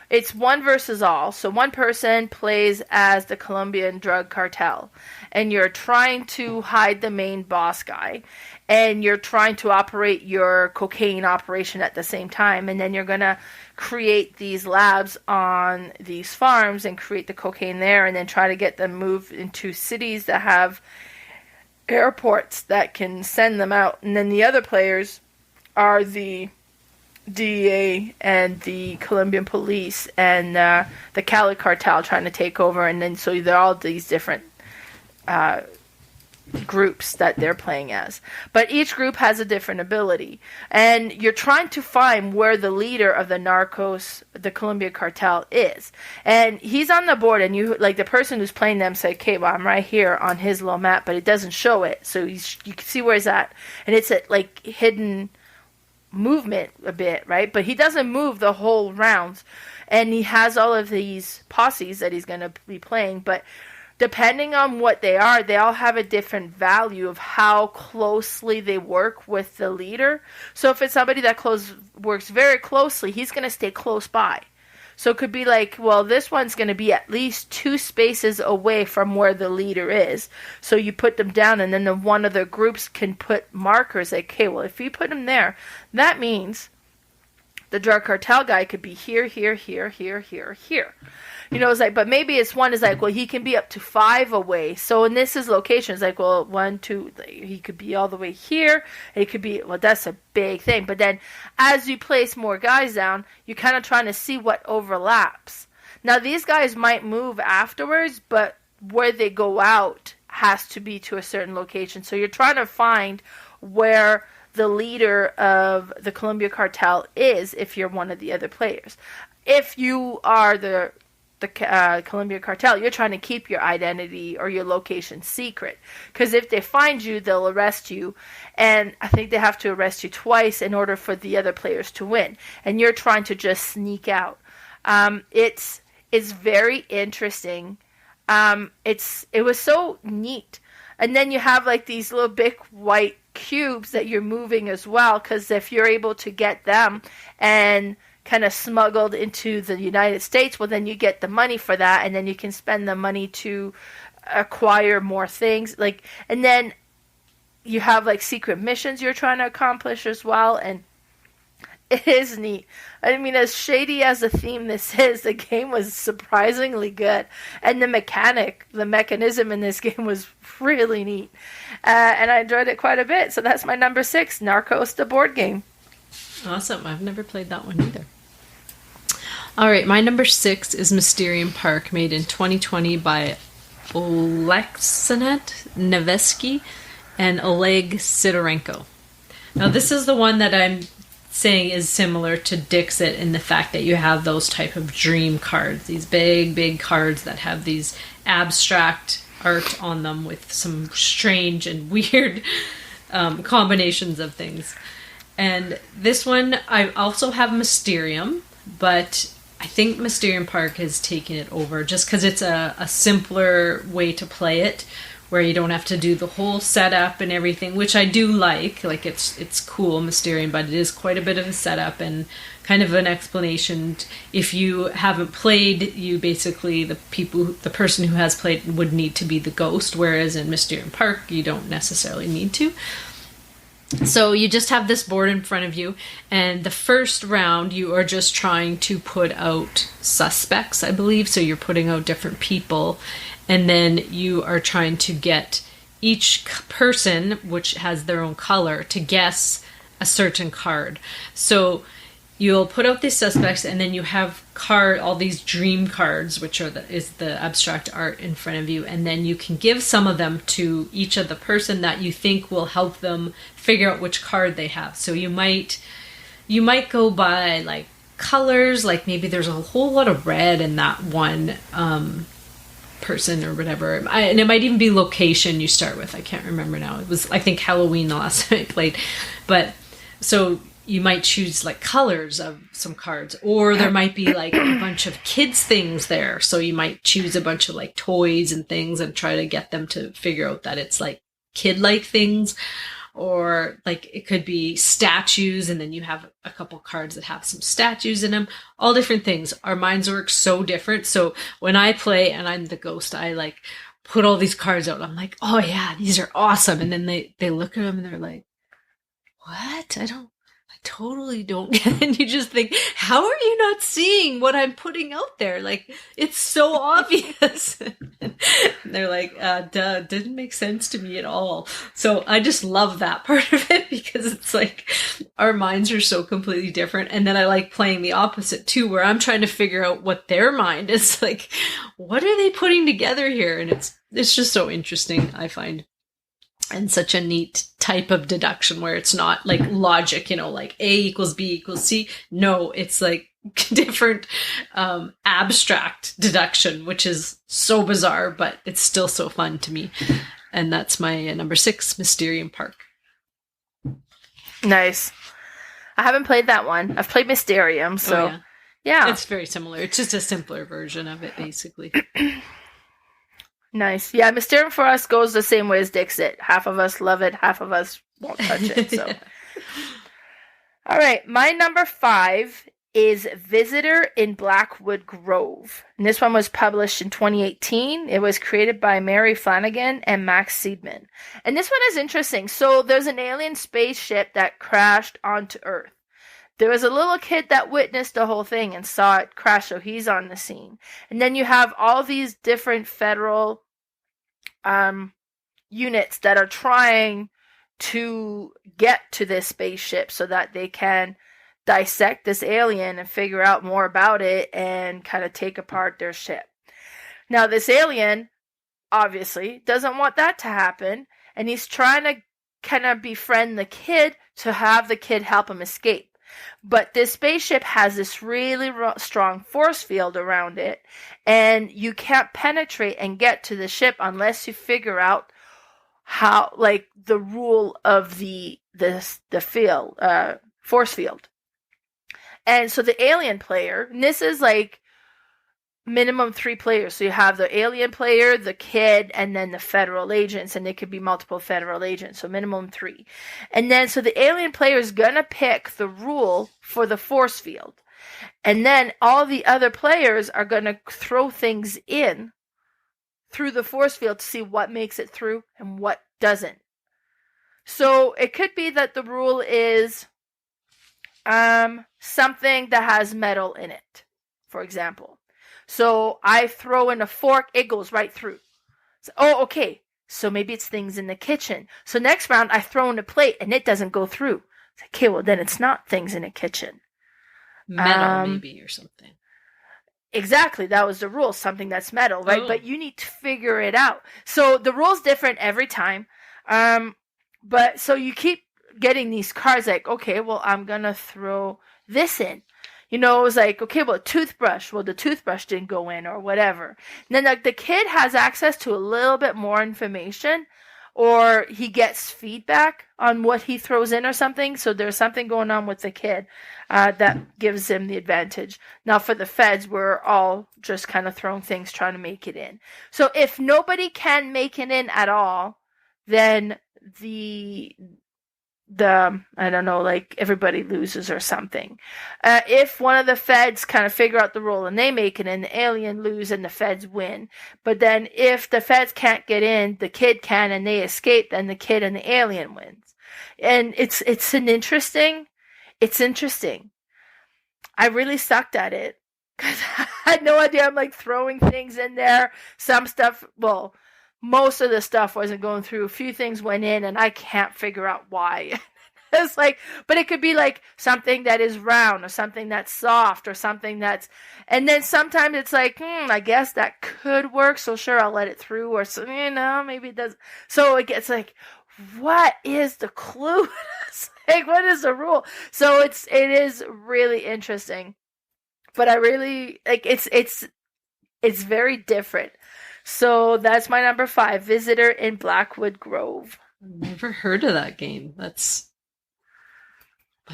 it's one versus all. So one person plays as the Colombian drug cartel, and you're trying to hide the main boss guy, and you're trying to operate your cocaine operation at the same time, and then you're going to create these labs on these farms and create the cocaine there, and then try to get them moved into cities that have airports that can send them out. And then the other players are the DEA and the Colombian police and the Cali cartel trying to take over. And then so they're all these different groups that they're playing as. But each group has a different ability. And you're trying to find where the leader of the Narcos, the Colombia cartel, is. And he's on the board, and you, like, the person who's playing them say, okay, well, I'm right here on his little map, but it doesn't show it. So you can see where he's at. And it's at, like, hidden movement a bit, right? But he doesn't move the whole rounds. And he has all of these posses that he's going to be playing, but depending on what they are, they all have a different value of how closely they work with the leader. So if it's somebody that works very closely, he's going to stay close by. So it could be like, well, this one's going to be at least 2 spaces away from where the leader is. So you put them down, and then one of the groups can put markers like, okay, well, if you put them there, that means the drug cartel guy could be here, here, here, here, here, here. It's like, but maybe one is like, well, he can be up to 5 away. So in this is location, it's like, well, 1, 2, he could be all the way here. It could be, well, that's a big thing. But then as you place more guys down, you're kind of trying to see what overlaps. Now, these guys might move afterwards, but where they go out has to be to a certain location. So you're trying to find where the leader of the Colombia cartel is if you're one of the other players. If you are the Colombia cartel, you're trying to keep your identity or your location secret, because if they find you, they'll arrest you, and I think they have to arrest you twice in order for the other players to win, and you're trying to just sneak out. It's very interesting. It was so neat. And then you have like these little big white cubes that you're moving as well, because if you're able to get them and kind of smuggled into the United States, well, then you get the money for that, and then you can spend the money to acquire more things. Like, and then you have like secret missions you're trying to accomplish as well, and it is neat. I mean, as shady as a theme this is, the game was surprisingly good, and the mechanism in this game was really neat, and I enjoyed it quite a bit. So that's my number 6, Narcos, the board game. Awesome. I've never played that one either. All right, my number 6 is Mysterium Park, made in 2020 by Oleksandr Nevsky and Oleg Sidorenko. Now, this is the one that I'm saying is similar to Dixit in the fact that you have those type of dream cards, these big, big cards that have these abstract art on them with some strange and weird combinations of things. And this one, I also have Mysterium, but I think Mysterium Park has taken it over just because it's a simpler way to play it, where you don't have to do the whole setup and everything, which I do like. Like, it's cool, Mysterium, but it is quite a bit of a setup and kind of an explanation. If you haven't played, you basically, the person who has played would need to be the ghost, whereas in Mysterium Park, you don't necessarily need to. So you just have this board in front of you, and the first round you are just trying to put out suspects, I believe. So you're putting out different people, and then you are trying to get each person, which has their own color, to guess a certain card. So you'll put out these suspects, and then you have all these dream cards, which is the abstract art in front of you, and then you can give some of them to each of the person that you think will help them figure out which card they have. So you might go by like colors, like maybe there's a whole lot of red in that one person or whatever, and it might even be location you start with. I can't remember now. It was, I think, Halloween the last time I played, but so you might choose like colors of some cards, or there might be like a bunch of kids things there. So you might choose a bunch of like toys and things and try to get them to figure out that it's like kid-like things, or like it could be statues. And then you have a couple cards that have some statues in them, all different things. Our minds work so different. So when I play and I'm the ghost, I like put all these cards out. I'm like, oh yeah, these are awesome. And then they look at them and they're like, what? I totally don't get it. And you just think, how are you not seeing what I'm putting out there? Like, it's so obvious. And they're like, duh, didn't make sense to me at all. So I just love that part of it, because it's like our minds are so completely different. And then I like playing the opposite too, where I'm trying to figure out what their mind is like. What are they putting together here? And it's just so interesting, I find. And such a neat type of deduction where it's not like logic, like A equals B equals C. No, it's like different abstract deduction, which is so bizarre, but it's still so fun to me. And that's my number 6, Mysterium Park. Nice. I haven't played that one. I've played Mysterium, so yeah. It's very similar. It's just a simpler version of it, basically. Nice. Yeah, Mysterium for us goes the same way as Dixit. Half of us love it, half of us won't touch it. So, all right, my number 5 is Visitor in Blackwood Grove. And this one was published in 2018. It was created by Mary Flanagan and Max Seidman. And this one is interesting. So there's an alien spaceship that crashed onto Earth. There was a little kid that witnessed the whole thing and saw it crash, so he's on the scene. And then you have all these different federal units that are trying to get to this spaceship so that they can dissect this alien and figure out more about it and kind of take apart their ship. Now, this alien obviously doesn't want that to happen, and he's trying to kind of befriend the kid to have the kid help him escape. But this spaceship has this really strong force field around it, and you can't penetrate and get to the ship unless you figure out how, like, the rule of the field, force field. And so the alien player, and this is like minimum 3 players. So you have the alien player, the kid, and then the federal agents, and they could be multiple federal agents, so minimum 3. And then so the alien player is gonna pick the rule for the force field, and then all the other players are gonna throw things in through the force field to see what makes it through and what doesn't. So it could be that the rule is something that has metal in it, for example. So I throw in a fork, it goes right through. So, oh, okay. So maybe it's things in the kitchen. So next round, I throw in a plate and it doesn't go through. It's like, okay, well, then it's not things in a kitchen. Metal, maybe, or something. Exactly. That was the rule. Something that's metal, right? Oh. But you need to figure it out. So the rule's different every time. But so you keep getting these cards like, okay, well, I'm going to throw this in. It was like, okay, well, toothbrush. Well, the toothbrush didn't go in or whatever. And then like the kid has access to a little bit more information, or he gets feedback on what he throws in or something. So there's something going on with the kid that gives him the advantage. Now for the feds, we're all just kind of throwing things, trying to make it in. So if nobody can make it in at all, then the I don't know, like everybody loses or something. If one of the feds kind of figure out the rule and they make it in, the alien lose and the feds win. But then if the feds can't get in, the kid can and they escape, then the kid and the alien wins. And it's interesting. I really sucked at it because I had no idea. I'm like throwing things in there. Some stuff, well, most of the stuff wasn't going through. A few things went in, and I can't figure out why. just like, but it could be like something that is round or something that's soft or something that's, and then sometimes it's like, I guess that could work. So sure, I'll let it through, or so, maybe it does. So it gets like, what is the clue? Like, what is the rule? So it is really interesting, but I really like it's very different. So that's my number 5, Visitor in Blackwood Grove. I've never heard of that game. That's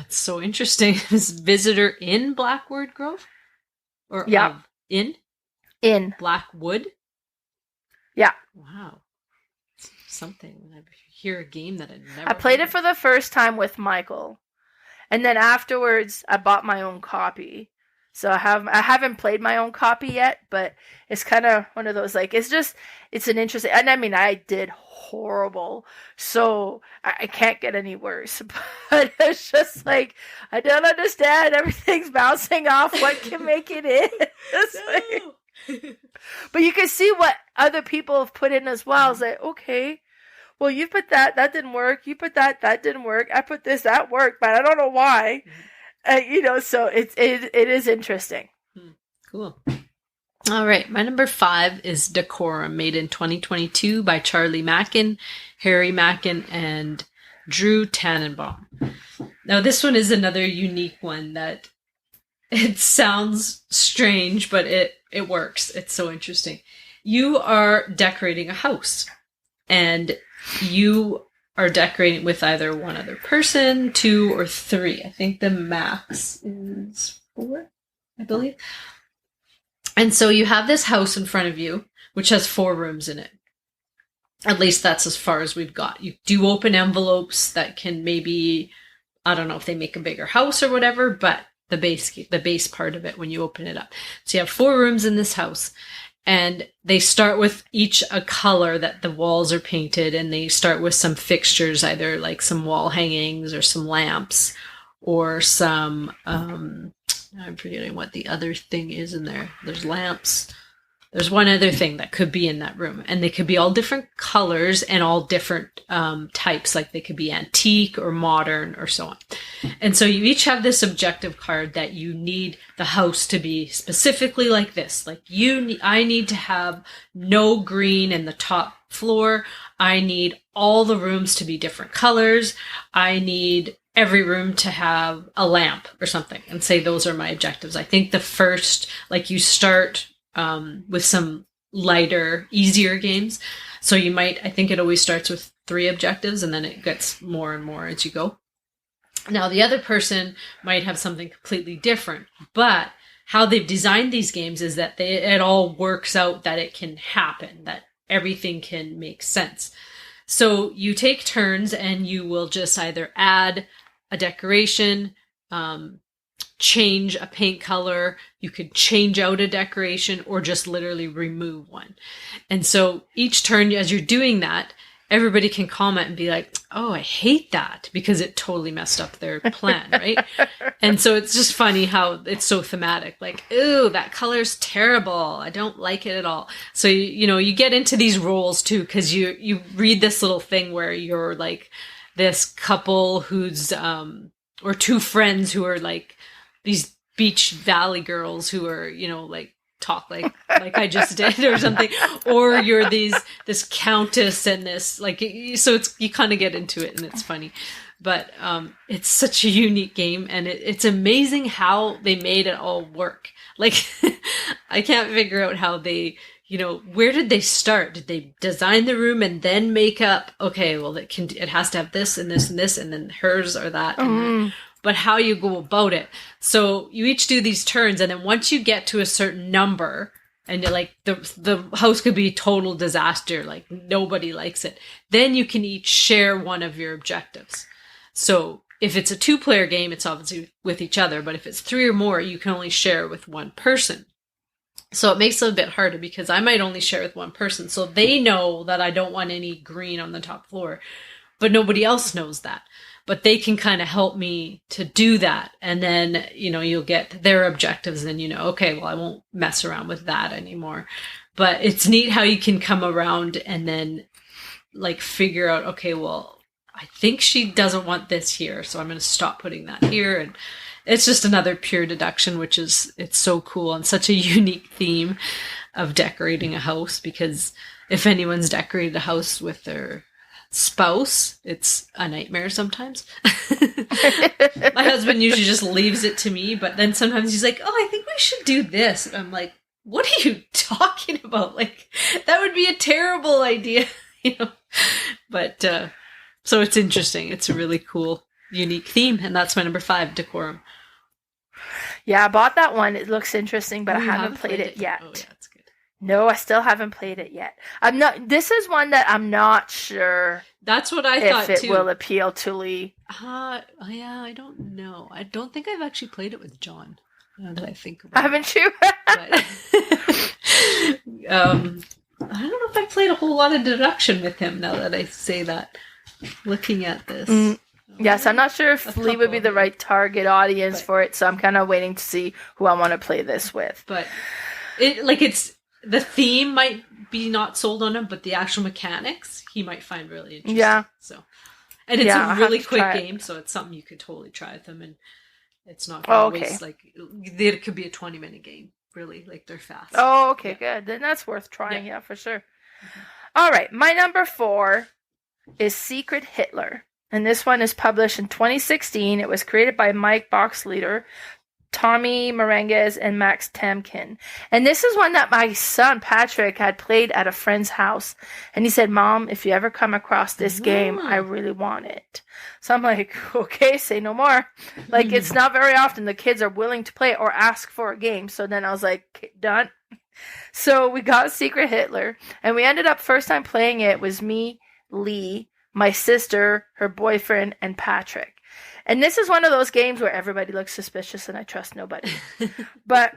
so interesting. Is Visitor in Blackwood Grove? Or yeah, in Blackwood? Yeah. Wow. It's something. I hear a game that I played it for the first time with Michael, and then afterwards I bought my own copy. So I haven't played my own copy yet, but it's kind of one of those, like, it's an interesting, and I mean, I did horrible, so I can't get any worse, but it's just like, I don't understand, everything's bouncing off, what can make it in? Like, but you can see what other people have put in as well. It's like, okay, well, you put that didn't work, you put that didn't work, I put this, that worked, but I don't know why. So it is interesting. Cool. All right. My number 5 is Décorum, made in 2022 by Charlie Mackin, Harry Mackin, and Drew Tannenbaum. Now, this one is another unique one that it sounds strange, but it works. It's so interesting. You are decorating a house, and you are decorating with either one other person, 2 or 3. I think the max is 4, I believe. And so you have this house in front of you, which has 4 rooms in it. At least that's as far as we've got. You do open envelopes that can maybe, I don't know if they make a bigger house or whatever, but the base part of it when you open it up. So you have 4 rooms in this house. And they start with each a color that the walls are painted, and they start with some fixtures, either like some wall hangings or some lamps or some, I'm forgetting what the other thing is in there. There's lamps. There's one other thing that could be in that room, and they could be all different colors and all different types. Like they could be antique or modern or so on. And so you each have this objective card that you need the house to be specifically like this. Like I need to have no green in the top floor. I need all the rooms to be different colors. I need every room to have a lamp or something, and say those are my objectives. I think the first, like, you start with some lighter, easier games. So you might, I think it always starts with 3 objectives, and then it gets more and more as you go. Now, the other person might have something completely different, but how they've designed these games is that it all works out, that it can happen, that everything can make sense. So you take turns, and you will just either add a decoration, change a paint color, you could change out a decoration, or just literally remove one. And so each turn, as you're doing that, everybody can comment and be like, oh, I hate that, because it totally messed up their plan, right? And so it's just funny how it's so thematic. Like, ooh, that color's terrible. I don't like it at all. So, you get into these roles too, because you read this little thing where you're like this couple who's, or 2 friends who are like these beach valley girls who are, like talk like I just did or something, or you're this countess and this, like, so it's, you kind of get into it and it's funny, but it's such a unique game, and it's amazing how they made it all work. Like, I can't figure out how they, where did they start? Did they design the room and then make up, okay, well, it has to have this and this and this, and then hers or that, and that. But how you go about it. So you each do these turns, and then once you get to a certain number, and you're like, the house could be a total disaster, like nobody likes it, then you can each share one of your objectives. So if it's a 2-player game, it's obviously with each other, but if it's 3 or more, you can only share with one person. So it makes it a bit harder, because I might only share with one person, so they know that I don't want any green on the top floor, but nobody else knows that. But they can kind of help me to do that. And then, you'll get their objectives, and okay, well, I won't mess around with that anymore. But it's neat how you can come around and then, like, figure out, okay, well, I think she doesn't want this here, so I'm going to stop putting that here. And it's just another pure deduction, it's so cool and such a unique theme of decorating a house, because if anyone's decorated a house with their spouse, it's a nightmare sometimes. My husband usually just leaves it to me, but then sometimes he's like, oh, I think we should do this. And I'm like, what are you talking about? Like, that would be a terrible idea, But, so it's interesting. It's a really cool, unique theme. And that's my number 5, Décorum. Yeah, I bought that one. It looks interesting, but I haven't played it yet. Oh, yeah, it's good. No, I still haven't played it yet. This is one that I'm not sure. That's what I thought too. If it will appeal to Lee. Yeah, I don't know. I don't think I've actually played it with John. Now that I think about Haven't you? But, I don't know if I played a whole lot of deduction with him, now that I say that. Looking at this. Yes, I'm not sure if Lee would be the right target audience for it, so I'm kind of waiting to see who I want to play this with. But the theme might be not sold on him, but the actual mechanics he might find really interesting. Yeah. So, and it's a really quick game, so it's something you could totally try with them, and it's not always it could be a 20-minute game. Really, like they're fast. Oh, okay, good. Then that's worth trying. Yeah, for sure. Mm-hmm. All right, my number 4 is Secret Hitler. And this one is published in 2016. It was created by Mike Boxleader, Tommy Marenguez, and Max Temkin. And this is one that my son, Patrick, had played at a friend's house. And he said, Mom, if you ever come across this game, I really want it. So I'm like, okay, say no more. Like, it's not very often the kids are willing to play or ask for a game. So then I was like, done. So we got Secret Hitler. And we ended up, first time playing it was me, Lee, my sister, her boyfriend, and Patrick. And this is one of those games where everybody looks suspicious and I trust nobody. But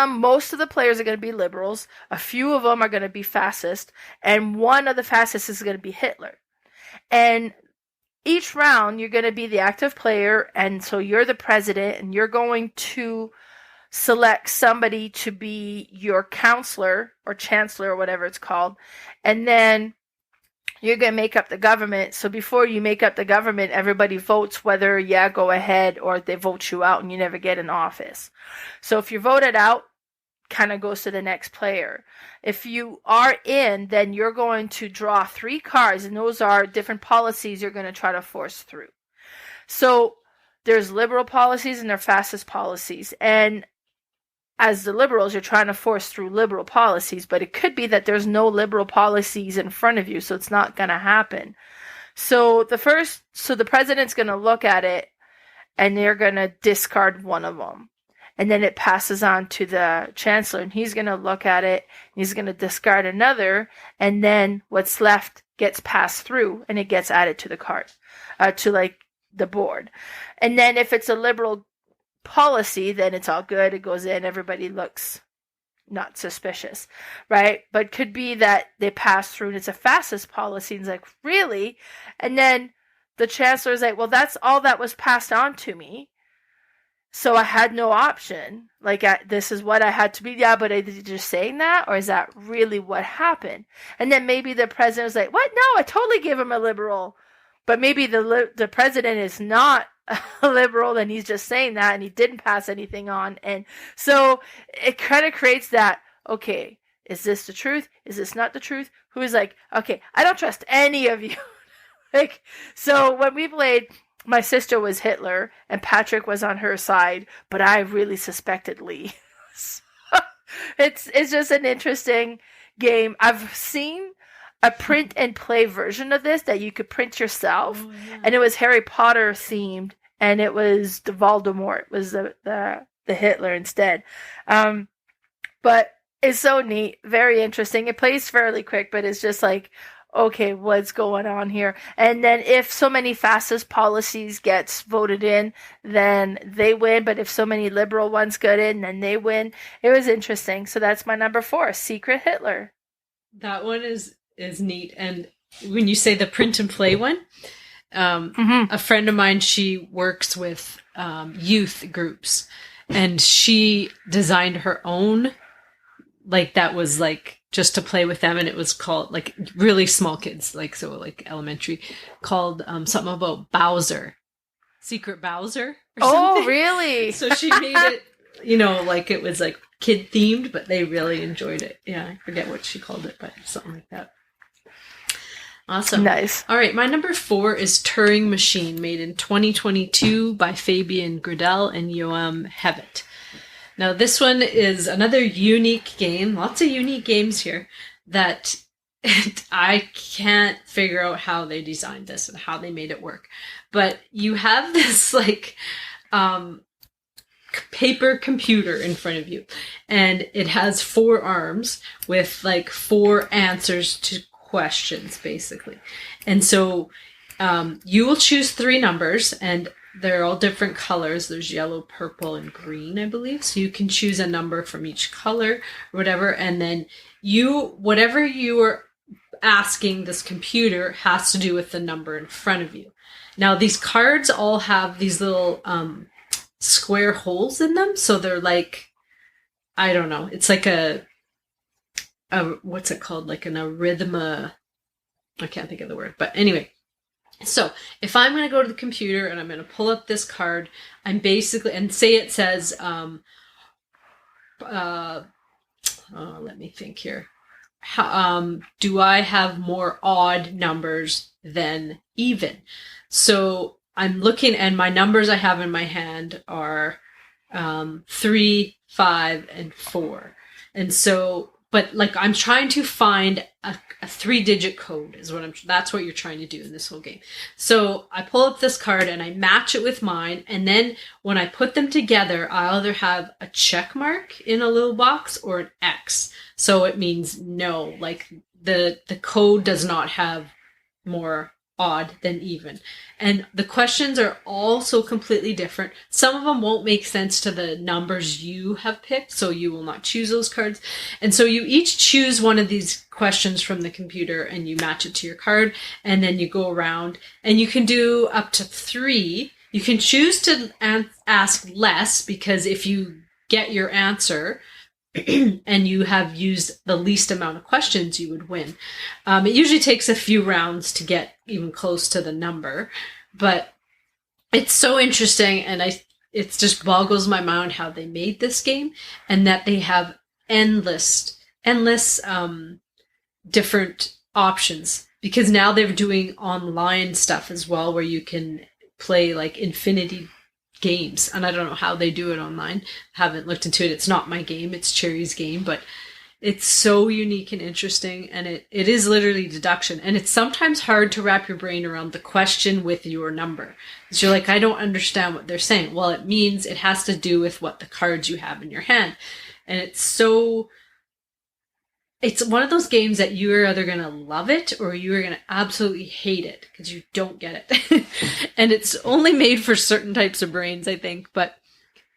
most of the players are going to be liberals. A few of them are going to be fascist. And one of the fascists is going to be Hitler. And each round, you're going to be the active player. And so you're the president and you're going to select somebody to be your counselor or chancellor or whatever it's called. And then you're going to make up the government. So before you make up the government, everybody votes whether, go ahead, or they vote you out and you never get in office. So if you're voted out, kind of goes to the next player. If you are in, then you're going to draw 3 cards, and those are different policies you're going to try to force through. So there's liberal policies and there are fascist policies. And as the liberals, you're trying to force through liberal policies, but it could be that there's no liberal policies in front of you, so it's not going to happen. So the president's going to look at it, and they're going to discard one of them. And then it passes on to the chancellor, and he's going to look at it, and he's going to discard another, and then what's left gets passed through, and it gets added to the card, to the board. And then if it's a liberal policy, then it's all good. It goes in. Everybody looks not suspicious, right? But could be that they pass through and it's a fascist policy. And it's like, really? And then the chancellor is like, well, that's all that was passed on to me. So I had no option. This is what I had to be. Yeah, but are you just saying that? Or is that really what happened? And then maybe the president was like, what? No, I totally gave him a liberal. But maybe the president is not a liberal, and he's just saying that, and he didn't pass anything on. And so it kind of creates that, okay, is this the truth? Is this not the truth? Who is like, okay, I don't trust any of you. So when we played, my sister was Hitler, and Patrick was on her side, but I really suspected Lee. So it's just an interesting game. I've seen a print and play version of this that you could print yourself. Oh, yeah. And it was Harry Potter themed, and it was the Voldemort. It was the Hitler instead. But it's so neat, very interesting. It plays fairly quick, but it's just like, okay, what's going on here? And then if so many fascist policies gets voted in, then they win. But if so many liberal ones get in, then they win. It was interesting. So that's my number 4, Secret Hitler. That one is neat. And when you say the print and play one, a friend of mine, she works with youth groups, and she designed her own, that was just to play with them, and it was called, like, really small kids, like, so like elementary, called something about Bowser, Secret Bowser or something. Oh, really? So she made it, you know, like it was like kid themed, but they really enjoyed it. Yeah, I forget what she called it, but something like that. Awesome. Nice. All right, my number 4 is Turing Machine, made in 2022 by Fabian Gradel and Joam Hevet. Now, this one is another unique game. Lots of unique games here that I can't figure out how they designed this and how they made it work. But you have this, like, paper computer in front of you, and it has 4 arms with, like, 4 answers to questions, basically. And so you will choose 3 numbers, and they're all different colors. There's yellow, purple, and green, I believe. So you can choose a number from each color or whatever. And then whatever you are asking this computer has to do with the number in front of you. Now, these cards all have these little square holes in them. So they're like, I don't know. It's like a what's it called? Like an arrhythma. I can't think of the word. But anyway. So if I'm going to go to the computer and I'm going to pull up this card, I'm basically, and say it says, let me think here. Do I have more odd numbers than even? So I'm looking, and my numbers I have in my hand are 3, 5, and 4. And so, but like I'm trying to find a 3-digit code is what that's what you're trying to do in this whole game. So I pull up this card and I match it with mine. And then when I put them together, I either have a check mark in a little box or an X. So it means no, like the code does not have more odd than even. And the questions are also completely different. Some of them won't make sense to the numbers you have picked, so you will not choose those cards. And so you each choose one of these questions from the computer and you match it to your card, and then you go around, and you can do up to 3. You can choose to ask less, because if you get your answer and you have used the least amount of questions, you would win. It usually takes a few rounds to get even close to the number, but it's so interesting, and it just boggles my mind how they made this game, and that they have endless different options, because now they're doing online stuff as well, where you can play like infinity games, and I don't know how they do it online. Haven't looked into it. It's not my game, it's Cherry's game, but it's so unique and interesting, and it is literally deduction, and it's sometimes hard to wrap your brain around the question with your number. So you're like, I don't understand what they're saying. Well, it means it has to do with what the cards you have in your hand. And it's one of those games that you're either going to love it or you're going to absolutely hate it because you don't get it. And it's only made for certain types of brains, I think. But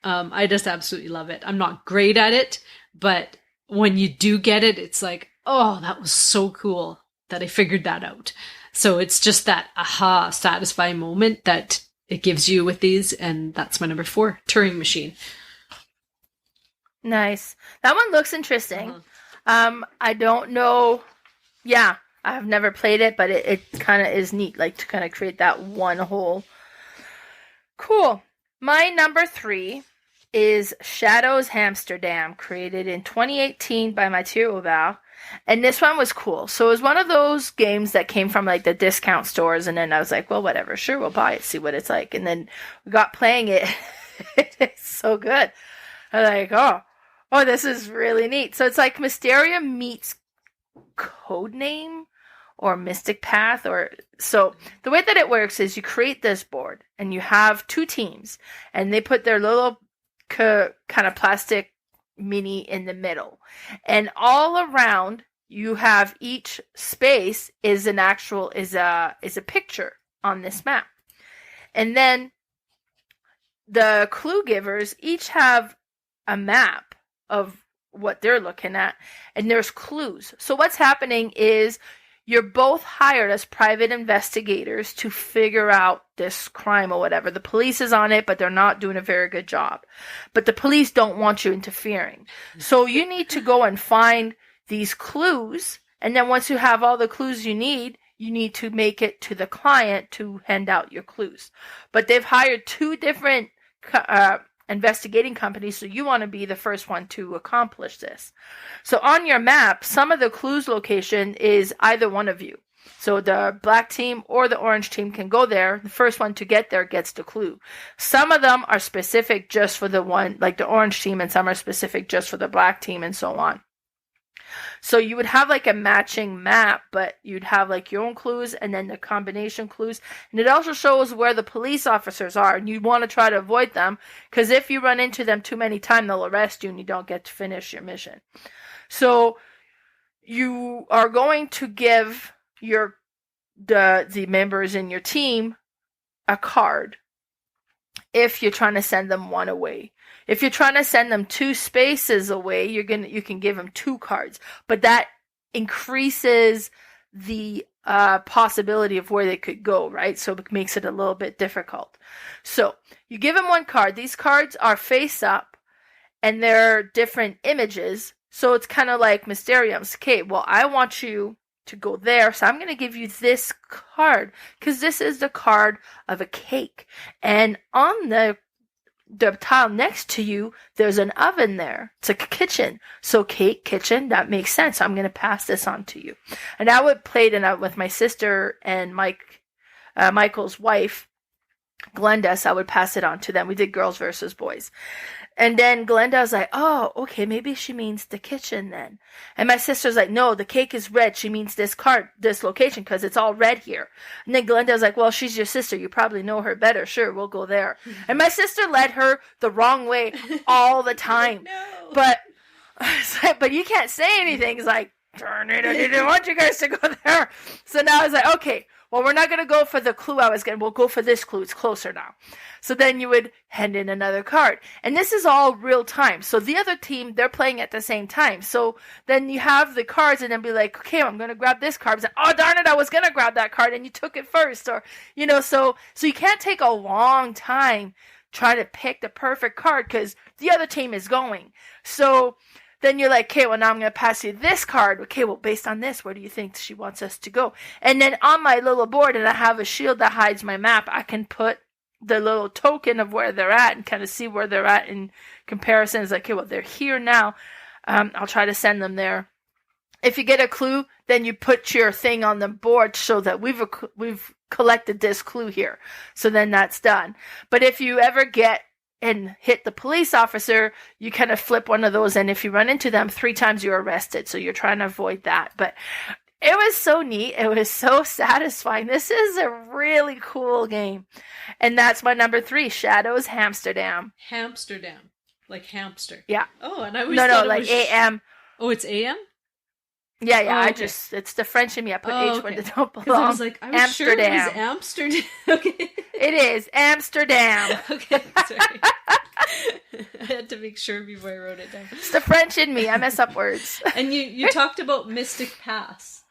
I just absolutely love it. I'm not great at it, but when you do get it, it's like, oh, that was so cool that I figured that out. So it's just that aha, satisfying moment that it gives you with these. And that's my number 4, Turing Machine. Nice. That one looks interesting. I don't know. Yeah, I've never played it, but it kind of is neat, like to kind of create that one whole. Cool. My number 3 is Shadows Amsterdam, created in 2018 by Mathieu Auval. And this one was cool. So it was one of those games that came from like the discount stores, and then I was like, well, whatever, sure, we'll buy it, see what it's like. And then we got playing it. It's so good. I was like, oh, this is really neat. So it's like Mysterium meets Codename or Mystic Path. So the way that it works is you create this board and you have 2 teams, and they put their little kind of plastic mini in the middle. And all around you have each space is a picture on this map. And then the clue givers each have a map of what they're looking at, and there's clues. So what's happening is you're both hired as private investigators to figure out this crime or whatever. The police is on it, but they're not doing a very good job. But the police don't want you interfering. So you need to go and find these clues. And then once you have all the clues you need to make it to the client to hand out your clues. But they've hired 2 different investigating companies, so you want to be the first one to accomplish this. So on your map, some of the clues location is either one of you. So the black team or the orange team can go there. The first one to get there gets the clue. Some of them are specific just for the one, like the orange team, and some are specific just for the black team, and so on. So you would have like a matching map, but you'd have like your own clues and then the combination clues. And it also shows where the police officers are, and you want to try to avoid them, because if you run into them too many times, they'll arrest you and you don't get to finish your mission. So you are going to give the members in your team a card if you're trying to send them one away. If you're trying to send them 2 spaces away, you can give them 2 cards, but that increases the possibility of where they could go, right? So it makes it a little bit difficult. So you give them 1 card. These cards are face up, and they're different images. So it's kind of like Mysteriums. Okay, well, I want you to go there, so I'm going to give you this card, because this is the card of a cake. And on the tile next to you, there's an oven there. It's a kitchen. So cake, kitchen, that makes sense. I'm going to pass this on to you. And I would play it out with my sister and Michael's wife, Glenda, so I would pass it on to them. We did girls versus boys. And then Glenda was like, oh, okay, maybe she means the kitchen then. And my sister's like, no, the cake is red. She means this location, because it's all red here. And then Glenda was like, well, she's your sister. You probably know her better. Sure, we'll go there. And my sister led her the wrong way all the time. No. But you can't say anything. It's like, darn it, I didn't want you guys to go there. So now I was like, okay, well, we're not going to go for the clue we'll go for this clue. It's closer now. So then you would hand in another card. And this is all real time. So the other team, they're playing at the same time. So then you have the cards and then be like, okay, I'm going to grab this card. Like, oh, darn it, I was going to grab that card and you took it first. Or, so you can't take a long time trying to pick the perfect card because the other team is going. So then you're like, okay, well, now I'm going to pass you this card. Okay, well, based on this, where do you think she wants us to go? And then on my little board, and I have a shield that hides my map, I can put the little token of where they're at and kind of see where they're at in comparison. It's like, okay, well, they're here now. I'll try to send them there. If you get a clue, then you put your thing on the board so that we've collected this clue here. So then that's done. But if you ever get and hit the police officer, you kind of flip one of those, and if you run into them 3 times, you're arrested. So you're trying to avoid that. But it was so neat. It was so satisfying. This is a really cool game. And that's my number 3, Shadows Amsterdam. Amsterdam. Like hamster. Yeah. Oh, and I always No, thought like AM. Oh, it's AM? Yeah, Oh, okay. It's the French in me. I put H where they don't belong. I was like, I was sure it was Amsterdam. Okay. It is Amsterdam. Okay, sorry. I had to make sure before I wrote it down. It's the French in me. I mess up words. And you talked about Mystic Pass.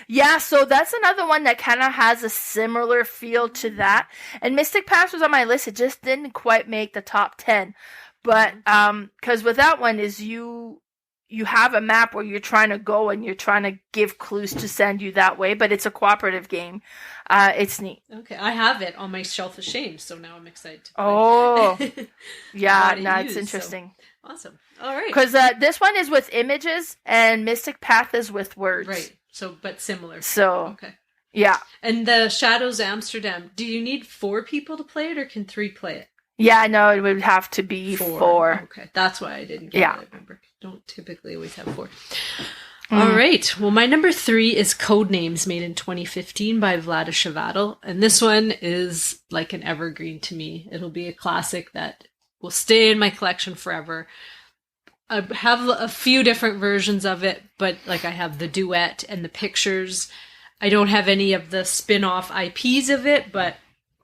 Yeah, so that's another one that kind of has a similar feel to that. And Mystic Pass was on my list. It just didn't quite make the top 10. But because with that one is you have a map where you're trying to go and you're trying to give clues to send you that way, but it's a cooperative game. It's neat. Okay, I have it on my shelf of shame, so now I'm excited to play. Oh, yeah, no, it's interesting. So. Awesome. All right. Because this one is with images and Mystic Path is with words. Right. So, but similar. So, okay. Yeah. And the Shadows Amsterdam, do you need 4 people to play it or can 3 play it? Yeah, no, it would have to be 4. Okay, that's why I didn't get it. I remember. Don't typically always have 4. All right. Well, my number 3 is Codenames, made in 2015 by Vlada Chvátil. And this one is like an evergreen to me. It'll be a classic that will stay in my collection forever. I have a few different versions of it, but like I have the duet and the pictures. I don't have any of the spin-off IPs of it, but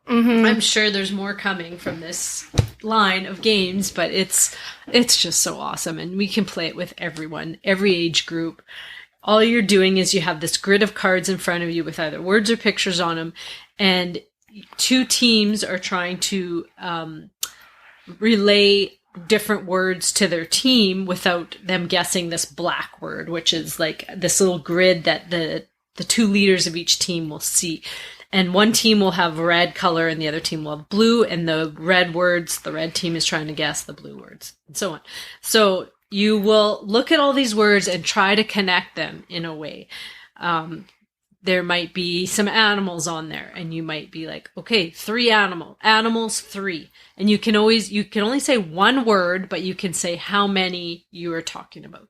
I'm sure there's more coming from this line of games, but it's just so awesome. And we can play it with everyone, every age group. All you're doing is you have this grid of cards in front of you with either words or pictures on them. And 2 teams are trying to relay different words to their team without them guessing this black word, which is like this little grid that the two leaders of each team will see. And one team will have red color and the other team will have blue, and the red words, the red team is trying to guess the blue words, and so on. So you will look at all these words and try to connect them in a way. There might be some animals on there, and you might be like, okay, 3 animals 3. And you can only say one word, but you can say how many you are talking about.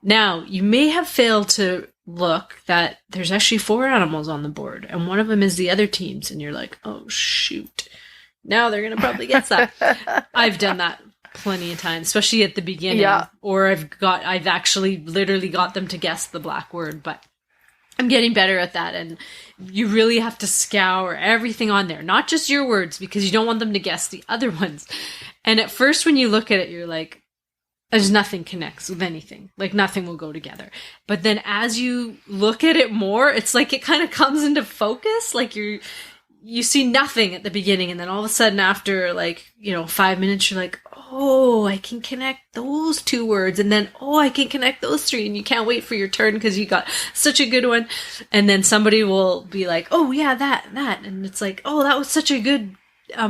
Now, you may have failed to look that there's actually 4 animals on the board, and one of them is the other team's, and you're like, oh shoot. Now they're going to probably guess that. I've done that plenty of times, especially at the beginning. Yeah. Or I've actually literally got them to guess the black word, but I'm getting better at that, and you really have to scour everything on there, not just your words, because you don't want them to guess the other ones. And at first, when you look at it, you're like, there's nothing connects with anything. Like, nothing will go together. But then as you look at it more, it's like it kind of comes into focus. Like you see nothing at the beginning, and then all of a sudden after 5 minutes, you're like, oh, I can connect those 2 words, and then, oh, I can connect those 3, and you can't wait for your turn because you got such a good one. And then somebody will be like, oh yeah, that, and it's like, oh, that was such a good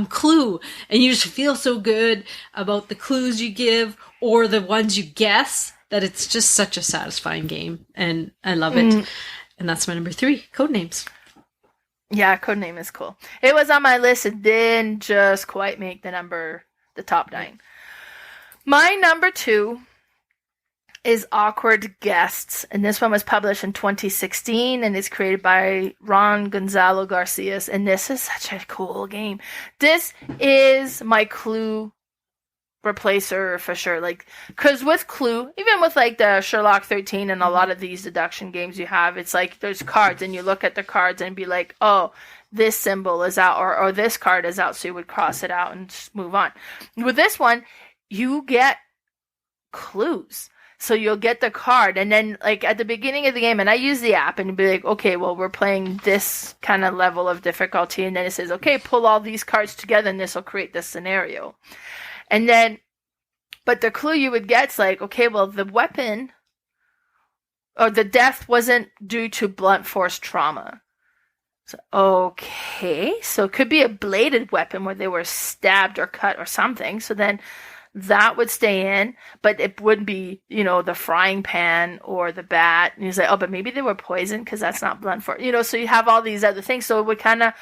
clue, and you just feel so good about the clues you give or the ones you guess that it's just such a satisfying game, and I love it. And that's my number 3, Codenames. Yeah, Codename is cool. It was on my list. It didn't just quite make the top 9. My number 2 is Awkward Guests, and this one was published in 2016, and it's created by Ron Gonzalo Garcias, and this is such a cool game. This is my Clue replacer for sure, because with Clue, even with the Sherlock 13 and a lot of these deduction games you have, it's like there's cards, and you look at the cards and be like, oh, this symbol is out, or this card is out, so you would cross it out and just move on. With this one, you get clues. So you'll get the card, and then at the beginning of the game, and I use the app, and you'll be like, okay, well, we're playing this kind of level of difficulty, and then it says, okay, pull all these cards together, and this will create this scenario. And then, but the clue you would get is okay, well, the weapon or the death wasn't due to blunt force trauma. So, okay, so it could be a bladed weapon where they were stabbed or cut or something. So then that would stay in, but it wouldn't be, the frying pan or the bat. And you say, oh, but maybe they were poisoned because that's not blunt force. So you have all these other things. So it would kind of,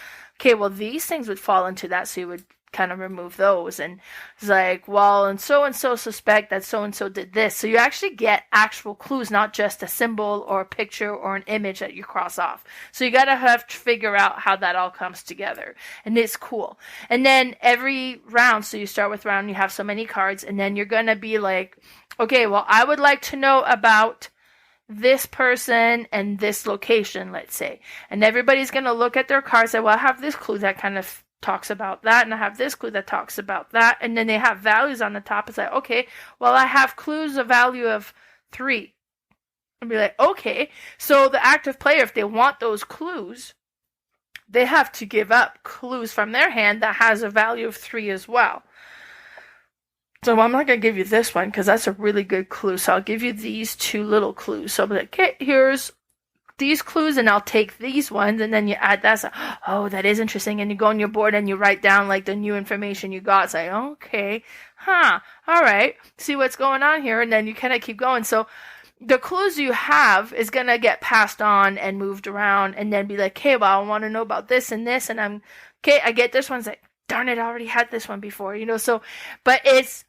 okay, well, these things would fall into that. So you would kind of remove those, and it's like, well, and so suspect that so and so did this. So you actually get actual clues, not just a symbol or a picture or an image that you cross off. So you gotta have to figure out how that all comes together, and it's cool. And then every round, so you start with round, you have so many cards, and then you're gonna be like, okay, well, I would like to know about this person and this location, let's say, and everybody's gonna look at their cards and say, well, I have this clue that kind of talks about that, and I have this clue that talks about that, and then they have values on the top. It's like, okay, well, I have clues a value of 3. And be like, okay, so the active player, if they want those clues, they have to give up clues from their hand that has a value of 3 as well. So I'm not going to give you this one because that's a really good clue, so I'll give you these 2 little clues. So I'll be like, okay, here's these clues, and I'll take these ones, and then you add that. So, oh, that is interesting. And you go on your board and you write down the new information you got. It's like, okay, all right, see what's going on here, and then you kind of keep going. So the clues you have is gonna get passed on and moved around, and then be like, okay, well, I want to know about this and this, and I'm okay. I get this one. It's like, darn it, I already had this one before, So, but it's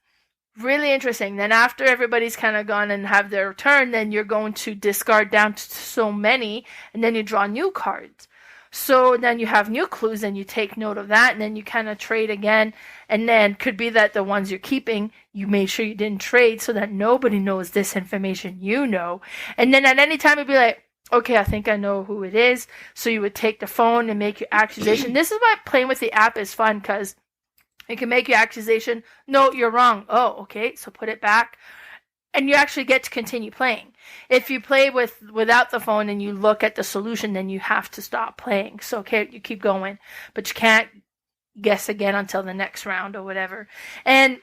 really interesting. Then after everybody's kind of gone and have their turn, then you're going to discard down to so many, and then you draw new cards. So then you have new clues, and you take note of that, and then you kind of trade again, and then could be that the ones you're keeping, you made sure you didn't trade so that nobody knows this information and then at any time you'd be like, okay, I think I know who it is. So you would take the phone and make your accusation. This is why playing with the app is fun, because it can make your accusation, no, you're wrong. Oh, okay, so put it back. And you actually get to continue playing. If you play without the phone and you look at the solution, then you have to stop playing. So, okay, you keep going. But you can't guess again until the next round or whatever. And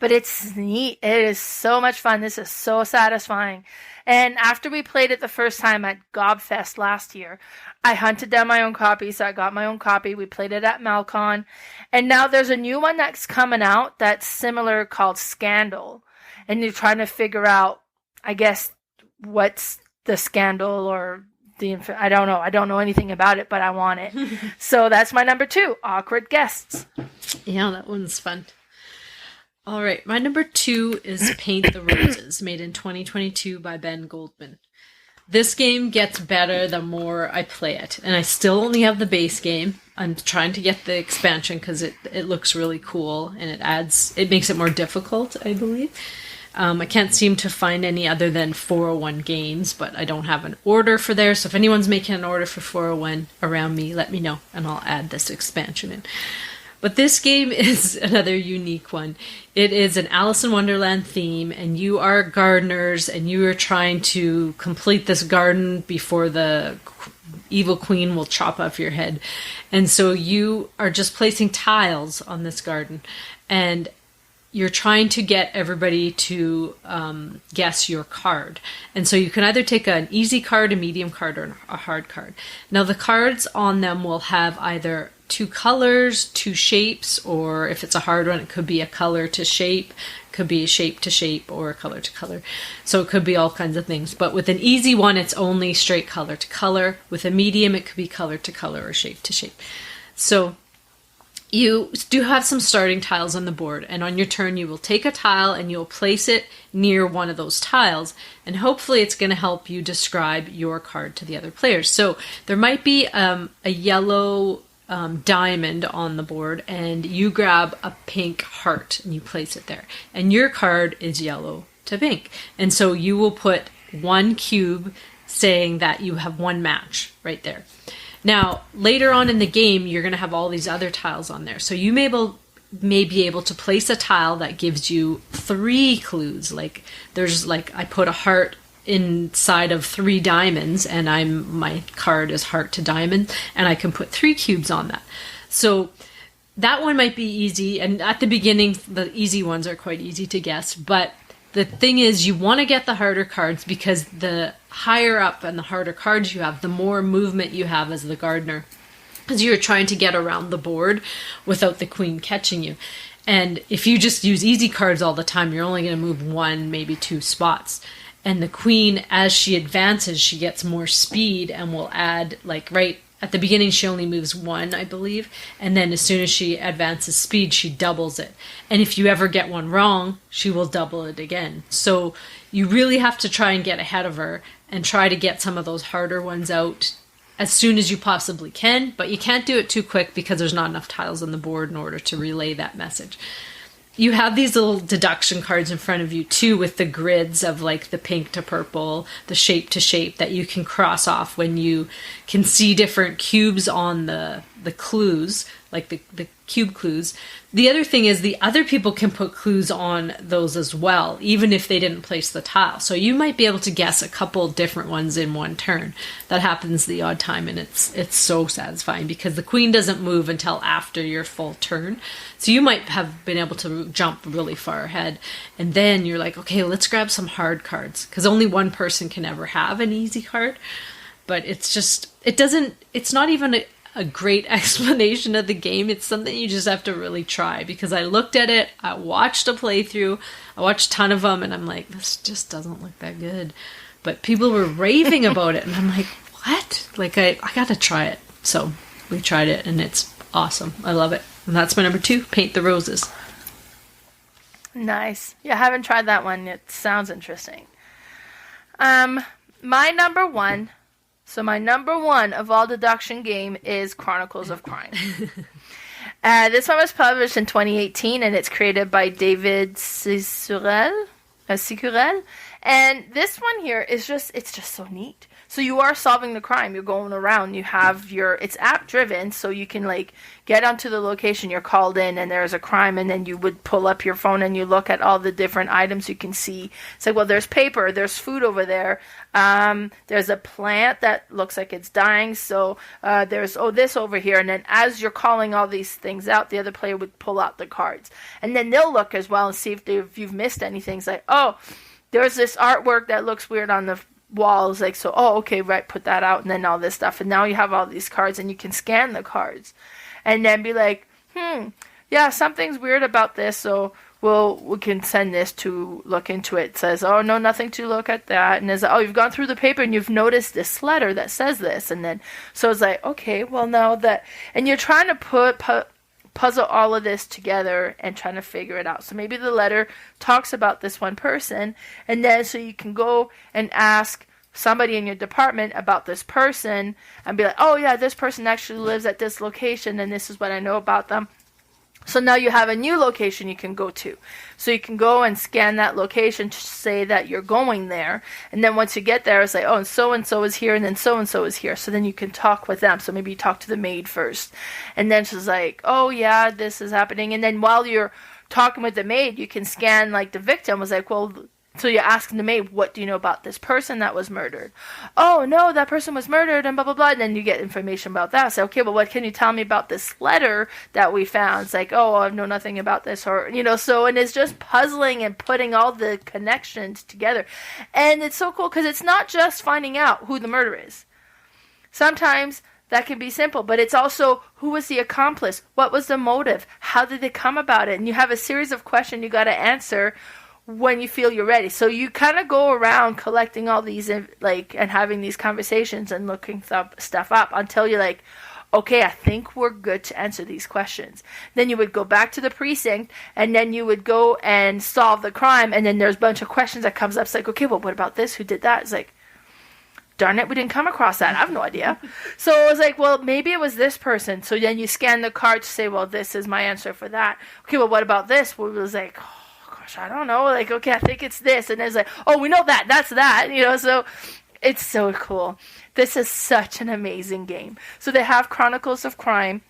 But it's neat. It is so much fun. This is so satisfying. And after we played it the first time at Gobfest last year, I hunted down my own copy, so I got my own copy. We played it at Malcon. And now there's a new one that's coming out that's similar called Scandal. And you're trying to figure out, I guess, what's the scandal or I don't know. I don't know anything about it, but I want it. So that's my number 2, Awkward Guests. Yeah, that one's fun. All right, my number 2 is Paint the Roses, made in 2022 by Ben Goldman. This game gets better the more I play it, and I still only have the base game. I'm trying to get the expansion because it looks really cool, and it makes it more difficult, I believe. I can't seem to find any other than 401 games, but I don't have an order for there. So if anyone's making an order for 401 around me, let me know, and I'll add this expansion in. But this game is another unique one. It is an Alice in Wonderland theme, and you are gardeners, and you are trying to complete this garden before the evil queen will chop off your head. And so you are just placing tiles on this garden, and you're trying to get everybody to guess your card. And so you can either take an easy card, a medium card, or a hard card. Now the cards on them will have either 2 colors, 2 shapes, or if it's a hard one, it could be a color to shape, could be a shape to shape, or a color to color. So it could be all kinds of things. But with an easy one, it's only straight color to color. With a medium, it could be color to color or shape to shape. So you do have some starting tiles on the board, and on your turn you will take a tile and you'll place it near one of those tiles, and hopefully it's going to help you describe your card to the other players. So there might be a yellow diamond on the board, and you grab a pink heart and you place it there, and your card is yellow to pink, and so you will put 1 cube saying that you have 1 match right there. Now, later on in the game, you're going to have all these other tiles on there. So you may be able to place a tile that gives you 3 clues. Like, I put a heart inside of 3 diamonds, and my card is heart to diamond, and I can put 3 cubes on that. So that one might be easy, and at the beginning, the easy ones are quite easy to guess, but the thing is, you want to get the harder cards because the higher up and the harder cards you have, the more movement you have as the gardener, because you're trying to get around the board without the queen catching you. And if you just use easy cards all the time, you're only going to move 1, maybe 2 spots. And the queen, as she advances, she gets more speed and will add, like right at the beginning, she only moves 1, I believe. And then as soon as she advances speed, she doubles it. And if you ever get one wrong, she will double it again. So you really have to try and get ahead of her and try to get some of those harder ones out as soon as you possibly can. But you can't do it too quick because there's not enough tiles on the board in order to relay that message. You have these little deduction cards in front of you too, with the grids of like the pink to purple, the shape to shape, that you can cross off when you can see different cubes on the clues, like the cube clues. The other thing is the other people can put clues on those as well, even if they didn't place the tile. So you might be able to guess a couple different ones in one turn. That happens the odd time, and it's so satisfying because the queen doesn't move until after your full turn. So you might have been able to jump really far ahead, and then you're like, okay, let's grab some hard cards, because only one person can ever have an easy card. But it's not even a great explanation of the game. It's something you just have to really try, because I looked at it, I watched a playthrough, I watched a ton of them, and I'm like, this just doesn't look that good. But people were raving about it, and I'm like, what? Like, I gotta try it. So we tried it, and it's awesome. I love it. And that's my number 2, Paint the Roses. Nice. Yeah, I haven't tried that one. It sounds interesting. My number 1. So my number 1 of all deduction game is Chronicles of Crime. This one was published in 2018, and it's created by David Sicurel. And this one here is it's just so neat. So you are solving the crime. You're going around. You have it's app driven, so you can like get onto the location. You're called in, and there's a crime, and then you would pull up your phone and you look at all the different items you can see. It's like, well, there's paper, there's food over there. There's a plant that looks like it's dying. So there's this over here, and then as you're calling all these things out, the other player would pull out the cards, and then they'll look as well and see if you've missed anything. It's like, oh, there's this artwork that looks weird on the walls, like, so, oh, okay, right, put that out, and then all this stuff, and now you have all these cards, and you can scan the cards, and then be like, yeah, something's weird about this, so we can send this to look into it. It says, oh, no, nothing to look at that, and it's like, oh, you've gone through the paper, and you've noticed this letter that says this, and then, so it's like, okay, well, now that, and you're trying to puzzle all of this together and trying to figure it out. So maybe the letter talks about this one person, and then so you can go and ask somebody in your department about this person and be like, oh yeah, this person actually lives at this location, and this is what I know about them. So now you have a new location you can go to. So you can go and scan that location to say that you're going there. And then once you get there, it's like, oh, and so is here, and then so-and-so is here. So then you can talk with them. So maybe you talk to the maid first. And then she's like, oh, yeah, this is happening. And then while you're talking with the maid, you can scan, like, the victim was like, well, so you're asking the maid, what do you know about this person that was murdered? Oh, no, that person was murdered, and blah, blah, blah. And then you get information about that. So, okay, well, what can you tell me about this letter that we found? It's like, oh, I know nothing about this. Or, so, and it's just puzzling and putting all the connections together. And it's so cool because it's not just finding out who the murderer is. Sometimes that can be simple, but it's also who was the accomplice? What was the motive? How did they come about it? And you have a series of questions you got to answer when you feel you're ready. So you kind of go around collecting all these, like, and having these conversations and looking stuff up until you're like, okay, I think we're good to answer these questions. Then you would go back to the precinct, and then you would go and solve the crime, and then there's a bunch of questions that comes up. It's like, okay, well, what about this? Who did that? It's like, darn it, we didn't come across that. I have no idea. So it was like, well, maybe it was this person. So then you scan the card to say, well, this is my answer for that. Okay, well, what about this? Well, it was like, I don't know, like, okay, I think it's this, and it's like, oh, we know that's that, so it's so cool. This is such an amazing game. So they have Chronicles of Crime,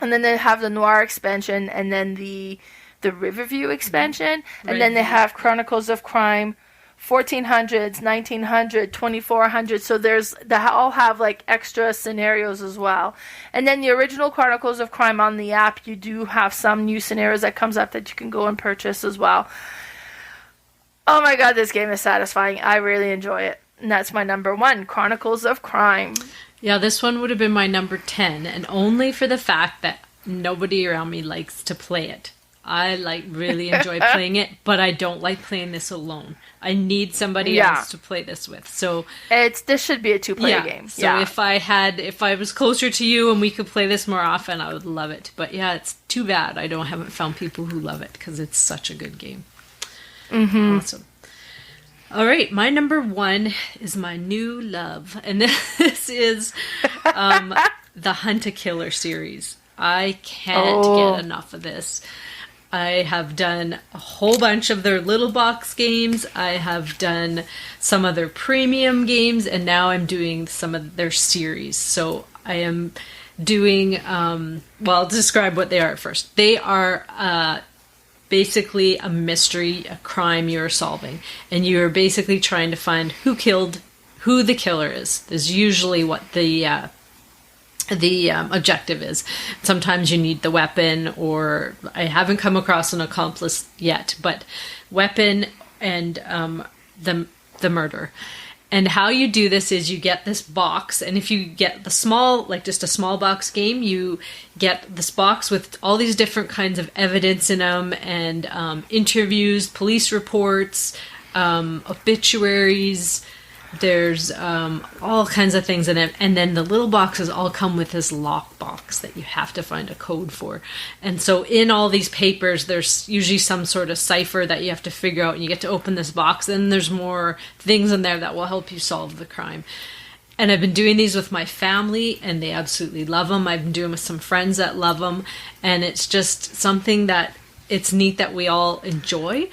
and then they have the Noir expansion, and then the Riverview expansion, and then they have Chronicles of Crime 1400s, 1900, 2400. So they all have like extra scenarios as well. And then the original Chronicles of Crime on the app, you do have some new scenarios that comes up that you can go and purchase as well. Oh my god, this game is satisfying. I really enjoy it. And that's my number 1, Chronicles of Crime. Yeah, this one would have been my number 10, and only for the fact that nobody around me likes to play it. I really enjoy playing it, but I don't like playing this alone. I need somebody else to play this with. So this should be a 2-player game. So if I was closer to you and we could play this more often, I would love it. But yeah, it's too bad I haven't found people who love it because it's such a good game. Mm-hmm. Awesome. All right, my number 1 is my new love, and this is the Hunt a Killer series. I can't get enough of this. I have done a whole bunch of their little box games. I have done some of their premium games, and now I'm doing some of their series. So I am doing, I'll describe what they are first. They are basically a mystery, a crime you're solving. And you're basically trying to find who the killer is. Is usually what the objective is. Sometimes you need the weapon, or I haven't come across an accomplice yet, but weapon and the murder. And how you do this is you get this box, and if you get the small, like just a small box game, you get this box with all these different kinds of evidence in them, and interviews, police reports, obituaries. There's all kinds of things in it, and then the little boxes all come with this lock box that you have to find a code for. And so in all these papers, there's usually some sort of cipher that you have to figure out, and you get to open this box, and there's more things in there that will help you solve the crime. And I've been doing these with my family, and they absolutely love them. I've been doing with some friends that love them, and it's just something that it's neat that we all enjoy.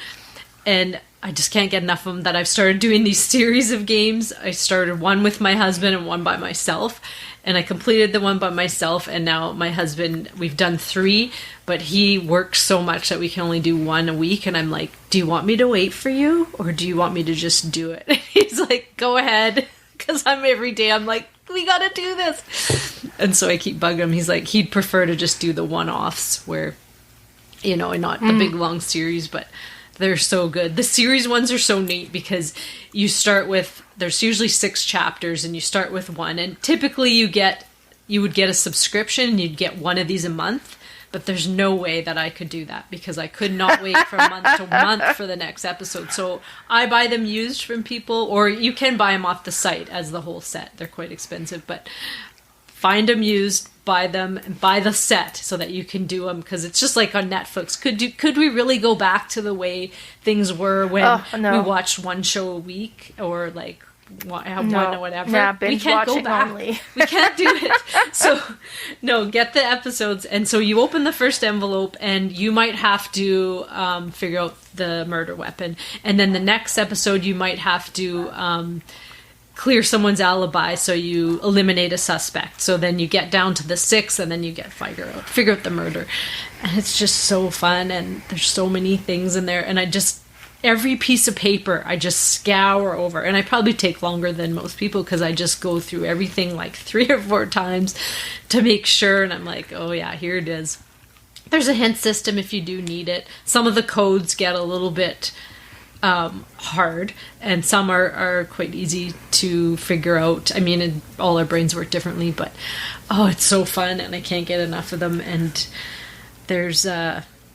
And I just can't get enough of them that I've started doing these series of games. I started one with my husband and one by myself. And I completed the one by myself, and now my husband, we've done 3, but he works so much that we can only do 1 a week. And I'm like, do you want me to wait for you, or do you want me to just do it? And he's like, go ahead, because every day I'm like, we gotta do this. And so I keep bugging him. He's like, he'd prefer to just do the one-offs where, and not the big long series, but they're so good. The series ones are so neat because you start with, there's usually 6 chapters, and you start with 1, and typically you would get a subscription and you'd get 1 of these a month, but there's no way that I could do that because I could not wait from month to month for the next episode. So I buy them used from people, or you can buy them off the site as the whole set. They're quite expensive, but find them used, buy them, and buy the set so that you can do them, because it's just like on Netflix. Could we really go back to the way things were when we watched one show a week, or like one or whatever? Yeah, binge we can't watching go back. only. We can't do it. So no, get the episodes, and so you open the first envelope, and you might have to figure out the murder weapon, and then the next episode you might have to clear someone's alibi, so you eliminate a suspect. So then you get down to the 6th, and then you get figure out the murder. And it's just so fun, and there's so many things in there, and every piece of paper I just scour over, and I probably take longer than most people because I just go through everything like 3 or 4 times to make sure, and I'm like, oh yeah, here it is. There's a hint system if you do need it. Some of the codes get a little bit hard, and some are quite easy to figure out. I mean, all our brains work differently, but it's so fun, and I can't get enough of them. And there's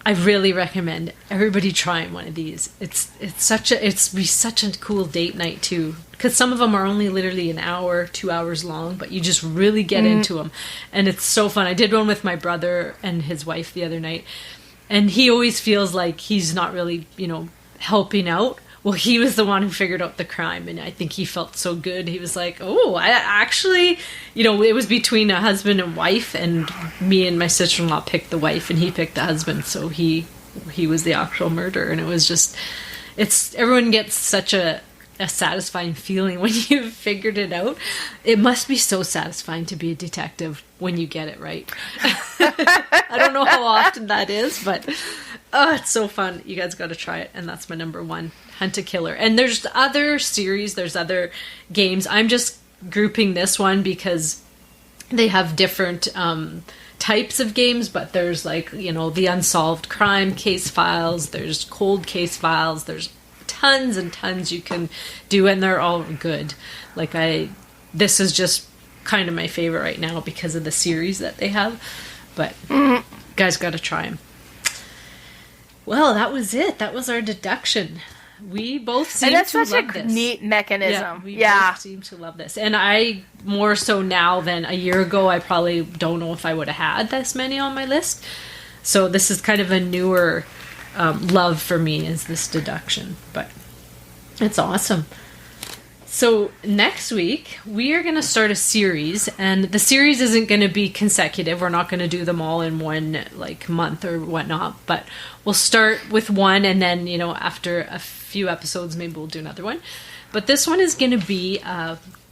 I really recommend everybody trying one of these. It's such a cool date night too, because some of them are only literally an hour, 2 hours long, but you just really get into them, and it's so fun. I did one with my brother and his wife the other night, and he always feels like he's not really helping out. Well, he was the one who figured out the crime, and I think he felt so good. He was like, oh, I actually, it was between a husband and wife, and me and my sister-in-law picked the wife, and he picked the husband, so he was the actual murderer. And it was just, everyone gets such a satisfying feeling when you've figured it out. It must be so satisfying to be a detective when you get it right. I don't know how often that is, but it's so fun. You guys got to try it, and that's my number 1, Hunt a Killer. And there's other series, there's other games. I'm just grouping this one because they have different types of games, but there's the unsolved crime case files, there's cold case files, there's tons and tons you can do, and they're all good. This is just kind of my favorite right now because of the series that they have, but guys got to try them. Well, that was it. That was our deduction. We both seem to love this. And that's such a neat mechanism. We both seem to love this. And I, more so now than a year ago, I probably don't know if I would have had this many on my list. So this is kind of a newer love for me, is this deduction. But it's awesome. So next week, we are going to start a series, and the series isn't going to be consecutive. We're not going to do them all in one month or whatnot, but we'll start with one, and then, after a few episodes, maybe we'll do another one. But this one is going to be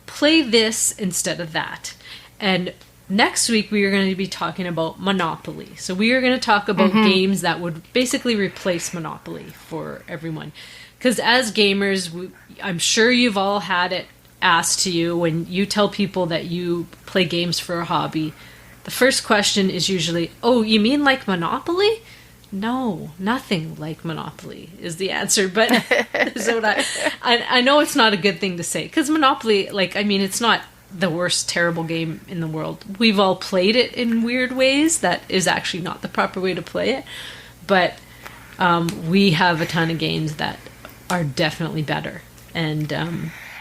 play this instead of that. And next week, we are going to be talking about Monopoly. So we are going to talk about games that would basically replace Monopoly for everyone. Because as gamers, I'm sure you've all had it asked to you when you tell people that you play games for a hobby. The first question is usually, oh, you mean like Monopoly? No, nothing like Monopoly is the answer. But so I know it's not a good thing to say. Because Monopoly, it's not the worst terrible game in the world. We've all played it in weird ways. That is actually not the proper way to play it. But we have a ton of games that are definitely better. And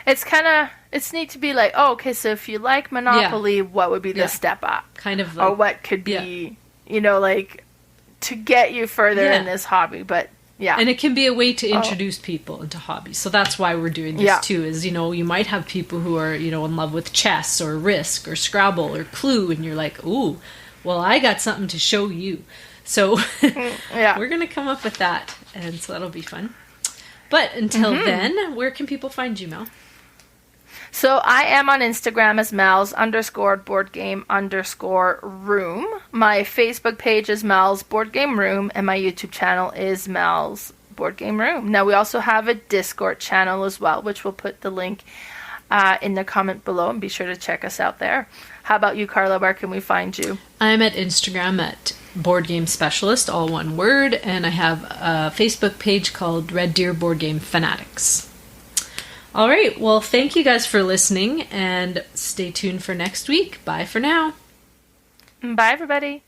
it's neat to be like, oh, okay, so if you like Monopoly, what would be the step up? Kind of or what could be, to get you further in this hobby. But and it can be a way to introduce people into hobbies. So that's why we're doing this too, is, you might have people who are, in love with chess or Risk or Scrabble or Clue, and you're like, ooh, well, I got something to show you. So we're going to come up with that, and so that'll be fun. But until then, where can people find you, Mel? So I am on Instagram as Mel's_boardgame_room. My Facebook page is Mel's Board Game Room, and my YouTube channel is Mel's Board Game Room. Now we also have a Discord channel as well, which we'll put the link in the comment below, and be sure to check us out there. How about you, Carla? Where can we find you? I'm at Instagram at Board Game Specialist, all one word, and I have a Facebook page called Red Deer Board Game Fanatics. All right, well, thank you guys for listening, and stay tuned for next week. Bye for now. Bye, everybody.